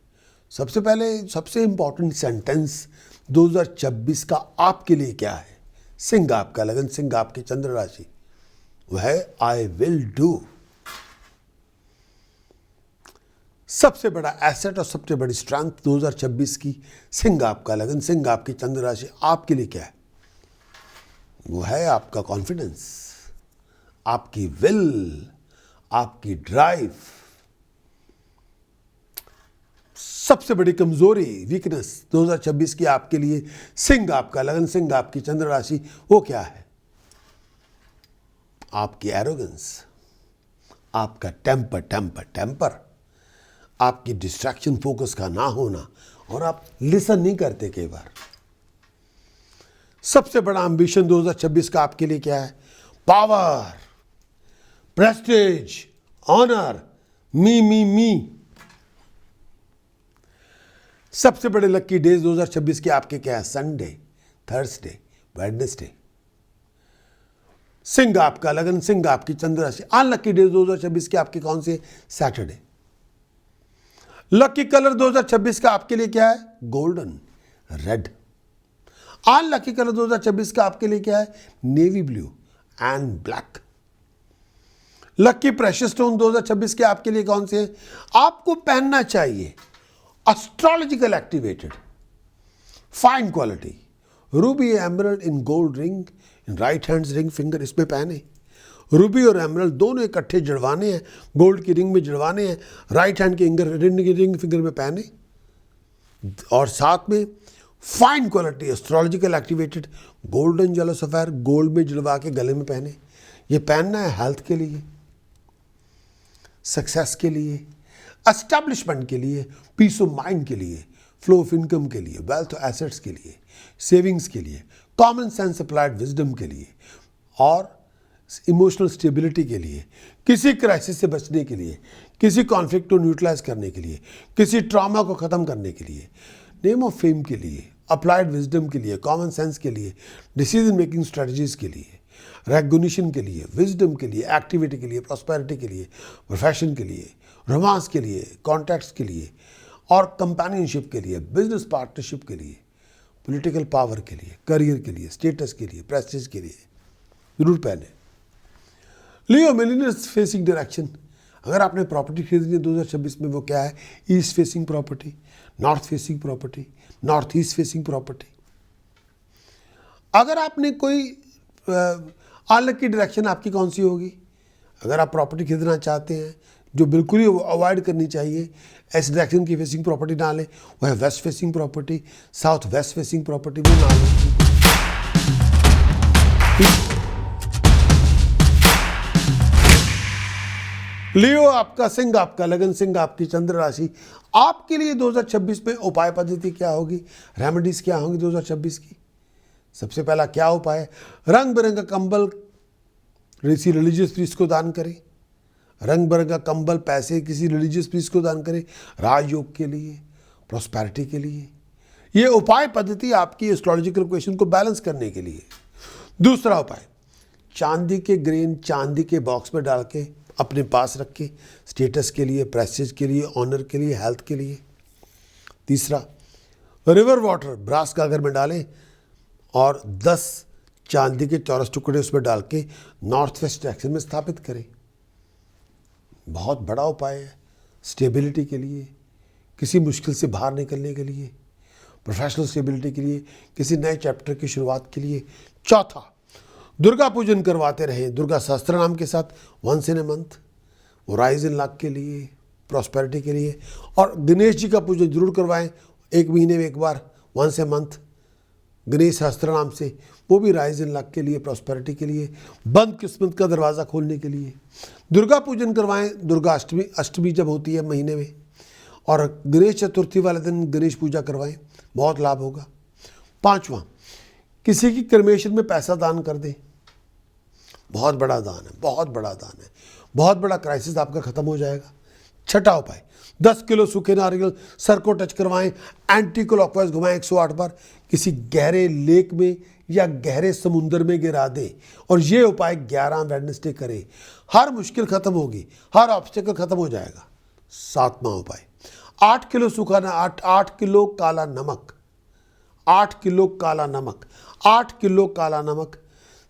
सबसे पहले सबसे इंपॉर्टेंट सेंटेंस 2026 का आपके लिए क्या है? सिंह आपका लगन, सिंह आपकी चंद्र राशि, वह है आई विल डू। सबसे बड़ा एसेट और सबसे बड़ी स्ट्रेंथ 2026 की सिंह आपका लगन, सिंह आपकी चंद्र राशि आपके लिए क्या है? वो है आपका कॉन्फिडेंस, आपकी विल, आपकी ड्राइव। सबसे बड़ी कमजोरी, वीकनेस 2026 की आपके लिए सिंह आपका लगन, सिंह आपकी चंद्र राशि, वो क्या है? आपकी एरोगेंस, आपका टेम्पर, आपकी डिस्ट्रैक्शन, फोकस का ना होना, और आप लिसन नहीं करते कई बार। सबसे बड़ा एम्बिशन 2026 का आपके लिए क्या है? पावर, प्रेस्टीज, ऑनर, मी। सबसे बड़े लकी डेज 2026 के आपके क्या है? Sunday, Thursday, Wednesday. सिंह आपका लगन, सिंह आपकी चंद्र राशि, अनलकी डेज 2026 के आपके कौन से? सैटरडे। लकी कलर 2026 का आपके लिए क्या है? Golden, red. अनलकी कलर 2026 का आपके लिए क्या है? Navy blue and black. Lucky precious stone 2026 के आपके लिए कौन से हैं? आपको पहनना चाहिए astrological activated, fine quality, Ruby emerald in gold ring in right hand ring finger, इसमें पहने। रूबी और एमरल्ड दोनों इकट्ठे जड़वाने हैं, गोल्ड की रिंग में जड़वाने हैं, राइट हैंड के रिंग फिंगर में पहने। और साथ में fine quality astrological activated golden yellow sapphire, gold में जड़वा के गले में पहने। ये पहनना है हेल्थ के लिए, सक्सेस के लिए, एस्टैब्लिशमेंट के लिए, पीस ऑफ माइंड के लिए, फ्लो ऑफ इनकम के लिए, वेल्थ एसेट्स के लिए, सेविंग्स के लिए, कॉमन सेंस अप्लाइड विजडम के लिए, और इमोशनल स्टेबिलिटी के लिए, किसी क्राइसिस से बचने के लिए, किसी कॉन्फ्लिक्ट को न्यूट्रलाइज करने के लिए, किसी ट्रॉमा को ख़त्म करने के लिए, नेम ऑफ फेम के लिए, अप्लाइड विजडम के लिए, कॉमन सेंस के लिए, डिसीजन मेकिंग स्ट्रेटजीज के लिए, रेकग्निशन के लिए, विजडम के लिए, एक्टिविटी के लिए, प्रॉस्पेरिटी के लिए, प्रोफेशन के लिए, रोमांस के लिए, कॉन्टैक्ट्स के लिए, और कंपेनियनशिप के लिए, बिजनेस पार्टनरशिप के लिए, पॉलिटिकल पावर के लिए, करियर के लिए, स्टेटस के लिए, प्रेस्टीज के लिए जरूर पहने। लियो मिलीनियर्स फेसिंग डायरेक्शन, अगर आपने प्रॉपर्टी खरीदनी है 2026 में, वो क्या है? East facing property, north facing property, north east facing property. अगर आपने कोई अनलकी डायरेक्शन आपकी कौन सी होगी? अगर आप प्रॉपर्टी खरीदना चाहते हैं, जो बिल्कुल ही अवॉइड करनी चाहिए, इस डायरेक्शन की फेसिंग प्रॉपर्टी ना लें, वह है waste facing property, south west facing property भी ना लें। लियो आपका सिंह, आपका लगन सिंह, आपकी चंद्र राशि, आपके लिए 2026 में उपाय पद्धति क्या होगी, रेमेडीज क्या होंगी 2026 की? सबसे पहला क्या उपाय है? रंग बिरंगा कंबल किसी रिलीजियस प्रीस्ट को दान करें। रंग बिरंगा कंबल, पैसे किसी रिलीजियस प्रीस्ट को दान करें, राजयोग के लिए, प्रॉस्पेरिटी के लिए। ये उपाय पद्धति आपकी एस्ट्रोलॉजिकल क्वेश्चन को बैलेंस करने के लिए। दूसरा उपाय, चांदी के ग्रेन चांदी के बॉक्स में डाल के अपने पास रख के, स्टेटस के लिए, प्रेस्टीज के लिए, ऑनर के लिए, हेल्थ के लिए। तीसरा, रिवर वाटर ब्रास गागर में डालें और 10 चांदी के चौरस टुकड़े उसमें डाल के नॉर्थ वेस्ट डायरेक्शन में स्थापित करें। बहुत बड़ा उपाय है स्टेबिलिटी के लिए, किसी मुश्किल से बाहर निकलने के लिए, प्रोफेशनल स्टेबिलिटी के लिए, किसी नए चैप्टर की शुरुआत के लिए। चौथा, दुर्गा पूजन करवाते रहें दुर्गा सहस्त्र नाम के साथ, वंस इन ए मंथ, वो राइज इन लक के लिए, प्रॉस्पेरिटी के लिए। और गणेश जी का पूजन जरूर करवाएं, 1 महीने में 1 बार, वंस ए मंथ, गणेश सहस्त्र नाम से, वो भी राइज इन लक के लिए, प्रॉस्पेरिटी के लिए, बंद किस्मत का दरवाज़ा खोलने के लिए। दुर्गा पूजन करवाएं दुर्गा अष्टमी जब होती है महीने में, और गणेश चतुर्थी वाले दिन गणेश पूजा करवाएं, बहुत लाभ होगा। 5वां, किसी की क्रेमेशन में पैसा दान कर दें, बहुत बड़ा दान है, बहुत बड़ा दान है, बहुत बड़ा क्राइसिस आपका खत्म हो जाएगा। 6ठा उपाय, 10 किलो सूखे नारियल सर को टच करवाएं, एंटी क्लॉकवाइज घुमाएं 108 बार, किसी गहरे लेक में या गहरे समुद्र में गिरा दें, और ये उपाय 11 वेडनेसडे करें। हर मुश्किल खत्म होगी, हर ऑब्स्टेकल खत्म हो जाएगा। 7वां उपाय, 8 किलो सूखा 8 किलो काला नमक, 8 किलो काला नमक, 8 किलो काला नमक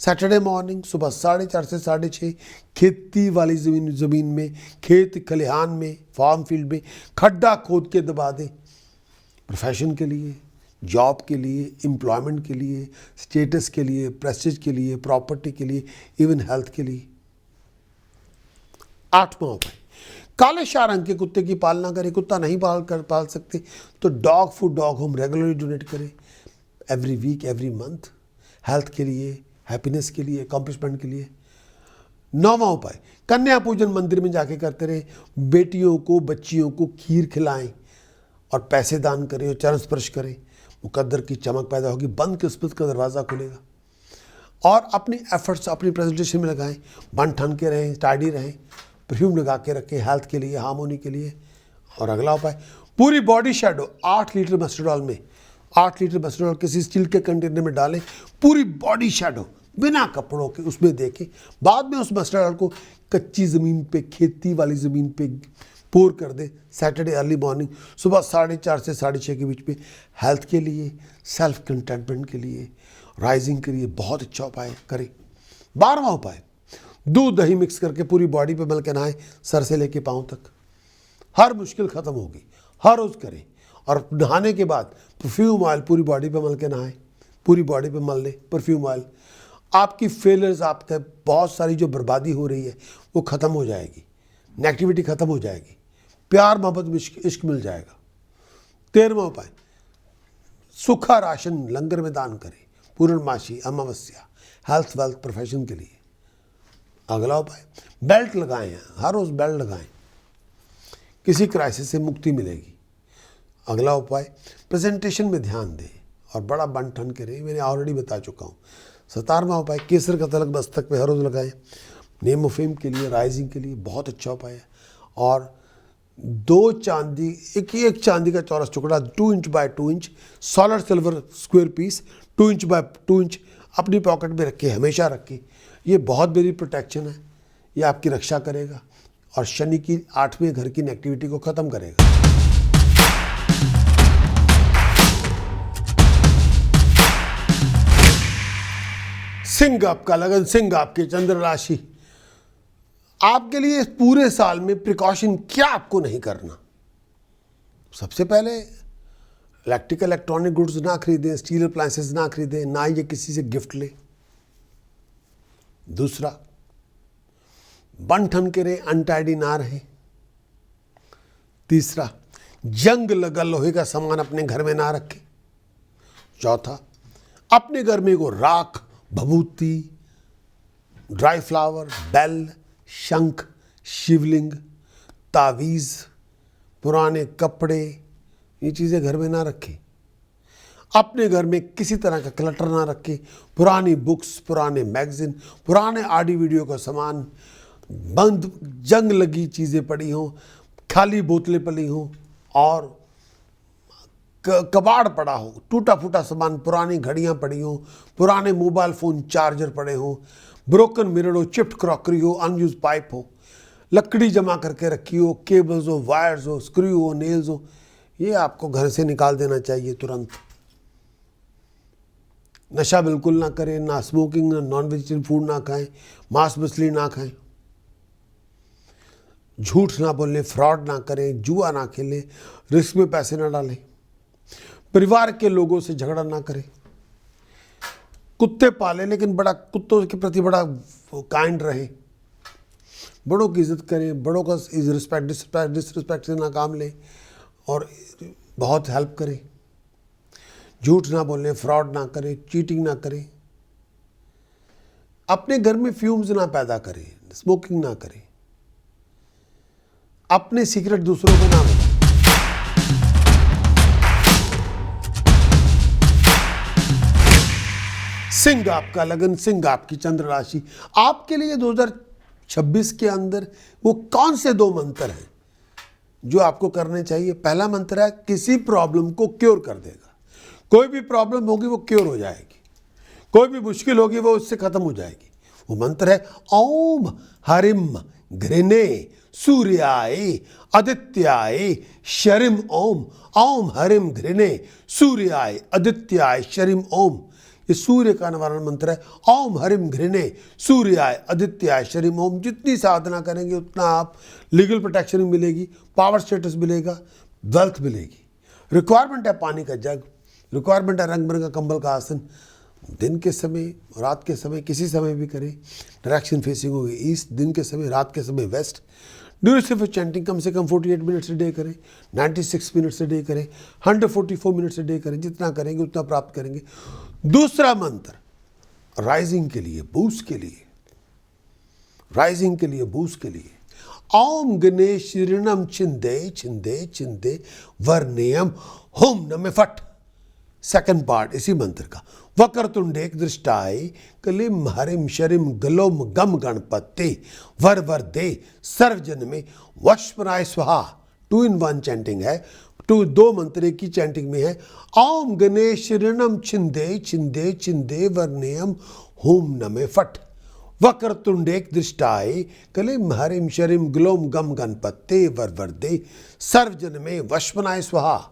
सैटरडे मॉर्निंग सुबह 4:30 से 6:30 खेती वाली ज़मीन में, खेत खलिहान में, फार्म फील्ड में खड्डा खोद के दबा दें। प्रोफेशन के लिए, जॉब के लिए, एम्प्लॉयमेंट के लिए, स्टेटस के लिए, प्रेस्टीज के लिए, प्रॉपर्टी के लिए, इवन हेल्थ के लिए। 8वां उपाय, काले शाह रंग के कुत्ते की पालना करें। कुत्ता नहीं पाल सकते तो dog food dog home regularly donate करें, every week, every month, health के लिए, हैप्पीनेस के लिए, अकॉम्प्लिशमेंट के लिए। 9वां उपाय, कन्या पूजन मंदिर में जाके करते रहे, बेटियों को, बच्चियों को खीर खिलाएं और पैसे दान करें और चरण स्पर्श करें, मुकद्दर की चमक पैदा होगी, बंद किस्मत का दरवाज़ा खुलेगा। और अपनी एफर्ट्स अपनी प्रेजेंटेशन में लगाएं, बन ठन के रहें, टाइडी रहें, परफ्यूम लगा के रखें, हेल्थ के लिए, हार्मोनी के लिए। और अगला उपाय, पूरी body shadow 8 litre mustard oil में, 8 लीटर मस्टर्ड ऑयल किसी स्टील के कंटेनर में डालें, पूरी बॉडी शेडो बिना कपड़ों के उसमें देखें। बाद में उस मस्टर्ड ऑयल को कच्ची ज़मीन पे, खेती वाली ज़मीन पे पोर कर दे। सैटरडे अर्ली मॉर्निंग सुबह 4:30 से 6:30 के बीच में, हेल्थ के लिए, सेल्फ कंटेंटमेंट के लिए, राइजिंग के लिए बहुत अच्छा उपाय करें। 12वां उपाय, दूध दही मिक्स करके पूरी बॉडी पे मल के नहाएं, सर से लेके पाँव तक। हर मुश्किल ख़त्म होगी, हर रोज़ करें, और नहाने के बाद परफ्यूम ऑयल पूरी बॉडी पे मल के नहाएं, पूरी बॉडी पे मल लें परफ्यूम ऑयल। आपकी फेलियर्स, आपके बहुत सारी जो बर्बादी हो रही है वो ख़त्म हो जाएगी, नेगेटिविटी ख़त्म हो जाएगी, प्यार मोहब्बत इश्क मिल जाएगा। 13वां उपाय, सूखा राशन लंगर में दान करें, पूर्णमासी, अमावस्या, हेल्थ वेल्थ प्रोफेशन के लिए। अगला उपाय, बेल्ट लगाएं, हर रोज़ बेल्ट लगाएं, किसी क्राइसिस से मुक्ति मिलेगी। अगला उपाय, प्रेजेंटेशन में ध्यान दें और बड़ा बन ठन करें, मैंने ऑलरेडी बता चुका हूँ। 17वां उपाय, केसर का तिलक मस्तक पे हर रोज़ लगाएं, नेम ऑफ फेम के लिए, राइजिंग के लिए बहुत अच्छा उपाय है। और 2 चांदी, एक चांदी का चौरस टुकड़ा 2 inch by 2 inch, solid silver square piece 2 inch by 2 inch अपनी पॉकेट में रखे, हमेशा रखें। ये बहुत बड़ी प्रोटेक्शन है, ये आपकी रक्षा करेगा और शनि की 8वें घर की नेगेटिविटी को ख़त्म करेगा। सिंह आपका लगन, सिंह आपकी चंद्र राशि। आपके लिए इस पूरे साल में प्रिकॉशन क्या आपको नहीं करना? सबसे पहले इलेक्ट्रिकल इलेक्ट्रॉनिक गुड्स ना खरीदें, स्टील अप्लायंसेस ना खरीदें, ना ये किसी से गिफ्ट लें। दूसरा, बन ठन के रहे, अनटाइडी ना रहे। तीसरा, जंग लगा लोहे का सामान अपने घर में ना रखें। चौथा, अपने घर में को राख, भभूति, ड्राई फ्लावर, बेल, शंख, शिवलिंग, तावीज़, पुराने कपड़े, ये चीज़ें घर में ना रखें। अपने घर में किसी तरह का क्लटर ना रखें। पुरानी बुक्स, पुराने मैगज़ीन, पुराने ऑडियो वीडियो का सामान, बंद जंग लगी चीज़ें पड़ी हों, खाली बोतलें पड़ी हों और कबाड़ पड़ा हो, टूटा फूटा सामान, पुरानी घड़ियाँ पड़ी हों, पुराने मोबाइल फ़ोन चार्जर पड़े हों, ब्रोकन मिरर हो, चिप्ड क्रॉकरी हो, अनयूज पाइप हो, लकड़ी जमा करके रखी हो, केबल्स हो, वायर्स हो, स्क्रू हो, नेल्स हो, ये आपको घर से निकाल देना चाहिए तुरंत। नशा बिल्कुल ना करें, ना स्मोकिंग, ना नॉन वेजिटेरियन फूड ना खाएं, मांस मछली ना खाएं, झूठ ना बोलें, फ्रॉड ना करें, जुआ ना खेलें, रिस्क में पैसे ना डालें, परिवार के लोगों से झगड़ा ना करें। कुत्ते पालें लेकिन बड़ा कुत्तों के प्रति बड़ा काइंड रहें, बड़ों की इज्जत करें, बड़ों का डिसरिस्पेक्ट से ना काम लें और बहुत हेल्प करें। झूठ ना बोलें, फ्रॉड ना करें, चीटिंग ना करें, अपने घर में फ्यूम्स ना पैदा करें, स्मोकिंग ना करें, अपने सीक्रेट दूसरों को ना बताएं। सिंह आपका लगन, सिंह आपकी चंद्र राशि। आपके लिए 2026 के अंदर वो कौन से 2 मंत्र हैं जो आपको करने चाहिए? पहला मंत्र है, किसी प्रॉब्लम को क्योर कर देगा। कोई भी प्रॉब्लम होगी वो क्योर हो जाएगी, कोई भी मुश्किल होगी वो उससे खत्म हो जाएगी। वो मंत्र है ओम हरिम घृणे सूर्याय आदित्याय शरिम ओम। ओम हरिम घृणे सूर्याय आदित्याय शरिम ओम। ये सूर्य का निवारण मंत्र है। ओम हरिम घृणे सूर्याय आदित्याय शरिम ओम। जितनी साधना करेंगे उतना आप लीगल प्रोटेक्शन मिलेगी, पावर स्टेटस मिलेगा, वेल्थ मिलेगी। रिक्वायरमेंट है पानी का जग, रिक्वायरमेंट है रंग बिरंगा कंबल का आसन। दिन के समय, रात के समय, किसी समय भी करें। डायरेक्शन फेसिंग होगी ईस्ट, दिन के समय, रात के समय वेस्ट। ड्यूरेशन ऑफ चैंटिंग कम से कम 48 मिनट्स ए डे करें, 96 मिनट्स ए डे करें, 144 मिनट्स ए डे करें। जितना करेंगे उतना प्राप्त करेंगे। दूसरा मंत्र राइजिंग के लिए, बूस्ट के लिए, राइजिंग के लिए, बूस्ट के लिए, ओम गणेश ऋणम छिंदे छिंदे छिंदे वर्णेयम होम नमे फट। सेकंड पार्ट इसी मंत्र का, वक्रतुंडेक दृष्टाय कलिम हरिम शरिम गलोम गम गणपते वर वर दे सर्वजन में वशपराय स्वाहा। 2 in 1 चैंटिंग है, 2 मंत्र की चैंटिंग में है। ओम गणेश ऋणम छिंदे छिंदे छिंदे वर्णेयम होम नमे फट। वक्रतुंडेक दृष्टाय कलिम हरिम शरिम ग्लोम गम गणपते वर वर दे सर्वजन में वशपनाय स्वाहा।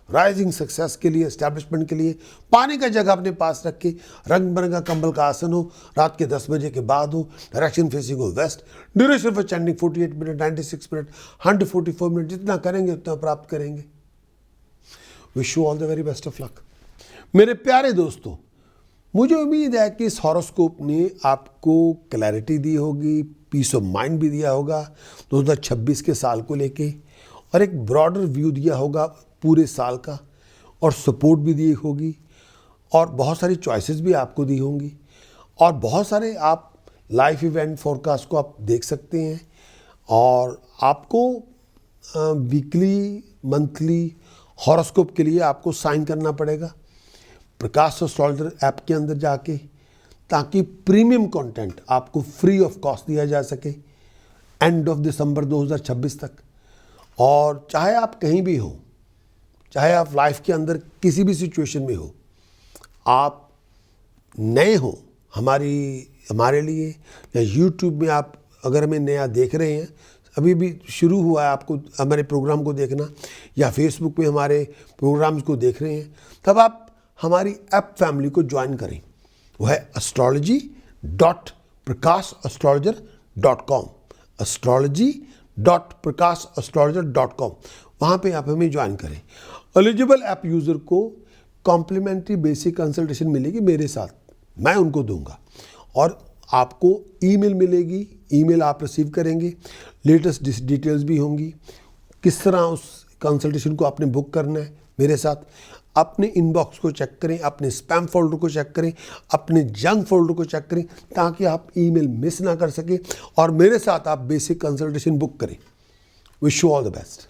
राइजिंग सक्सेस के लिए, एस्टैब्लिशमेंट के लिए पानी का जगह अपने पास रख के, रंग बिरंगा कंबल का आसन हो, रात के 10 बजे के बाद हो, डायरेक्शन फेसिंग हो west. Duration for chanting 48 minute, 96 minute, 144 minute. जितना करेंगे उतना प्राप्त करेंगे। Wish you all the very best of luck. मेरे प्यारे दोस्तों, मुझे उम्मीद है कि इस हॉरोस्कोप ने आपको क्लैरिटी दी होगी, पीस ऑफ माइंड भी दिया होगा 2026 के साल को लेके, और एक ब्रॉडर व्यू दिया होगा पूरे साल का, और सपोर्ट भी दी होगी, और बहुत सारी चॉइसेस भी आपको दी होंगी, और बहुत सारे आप लाइफ इवेंट फोरकास्ट को आप देख सकते हैं। और आपको वीकली मंथली हॉरोस्कोप के लिए आपको साइन करना पड़ेगा प्रकाश एस्ट्रोलॉजर ऐप के अंदर जाके, ताकि प्रीमियम कंटेंट आपको फ्री ऑफ कॉस्ट दिया जा सके एंड ऑफ दिसंबर 2026 तक। और चाहे आप कहीं भी हो, चाहे आप लाइफ के अंदर किसी भी सिचुएशन में हो, आप नए हो हमारे लिए, या यूट्यूब में आप अगर हमें नया देख रहे हैं, अभी भी शुरू हुआ है आपको हमारे प्रोग्राम को देखना, या फेसबुक पे हमारे प्रोग्राम्स को देख रहे हैं, तब आप हमारी ऐप फैमिली को ज्वाइन करें। वो है astrology.prakashastrologer.com, astrology.prakashastrologer.com। वहाँ पे आप हमें ज्वाइन करें। एलिजिबल ऐप यूज़र को कॉम्प्लीमेंट्री बेसिक कंसल्टेशन मिलेगी मेरे साथ, मैं उनको दूंगा, और आपको ईमेल मिलेगी, ईमेल आप रिसीव करेंगे, लेटेस्ट डिटेल्स भी होंगी, किस तरह उस कंसल्टेशन को आपने बुक करना है मेरे साथ। अपने इनबॉक्स को चेक करें, अपने स्पैम फोल्डर को चेक करें, अपने जंक फोल्डर को चेक करें, ताकि आप ईमेल मिस ना कर सकें और मेरे साथ आप बेसिक कंसल्टेशन बुक करें। Wish you all the best.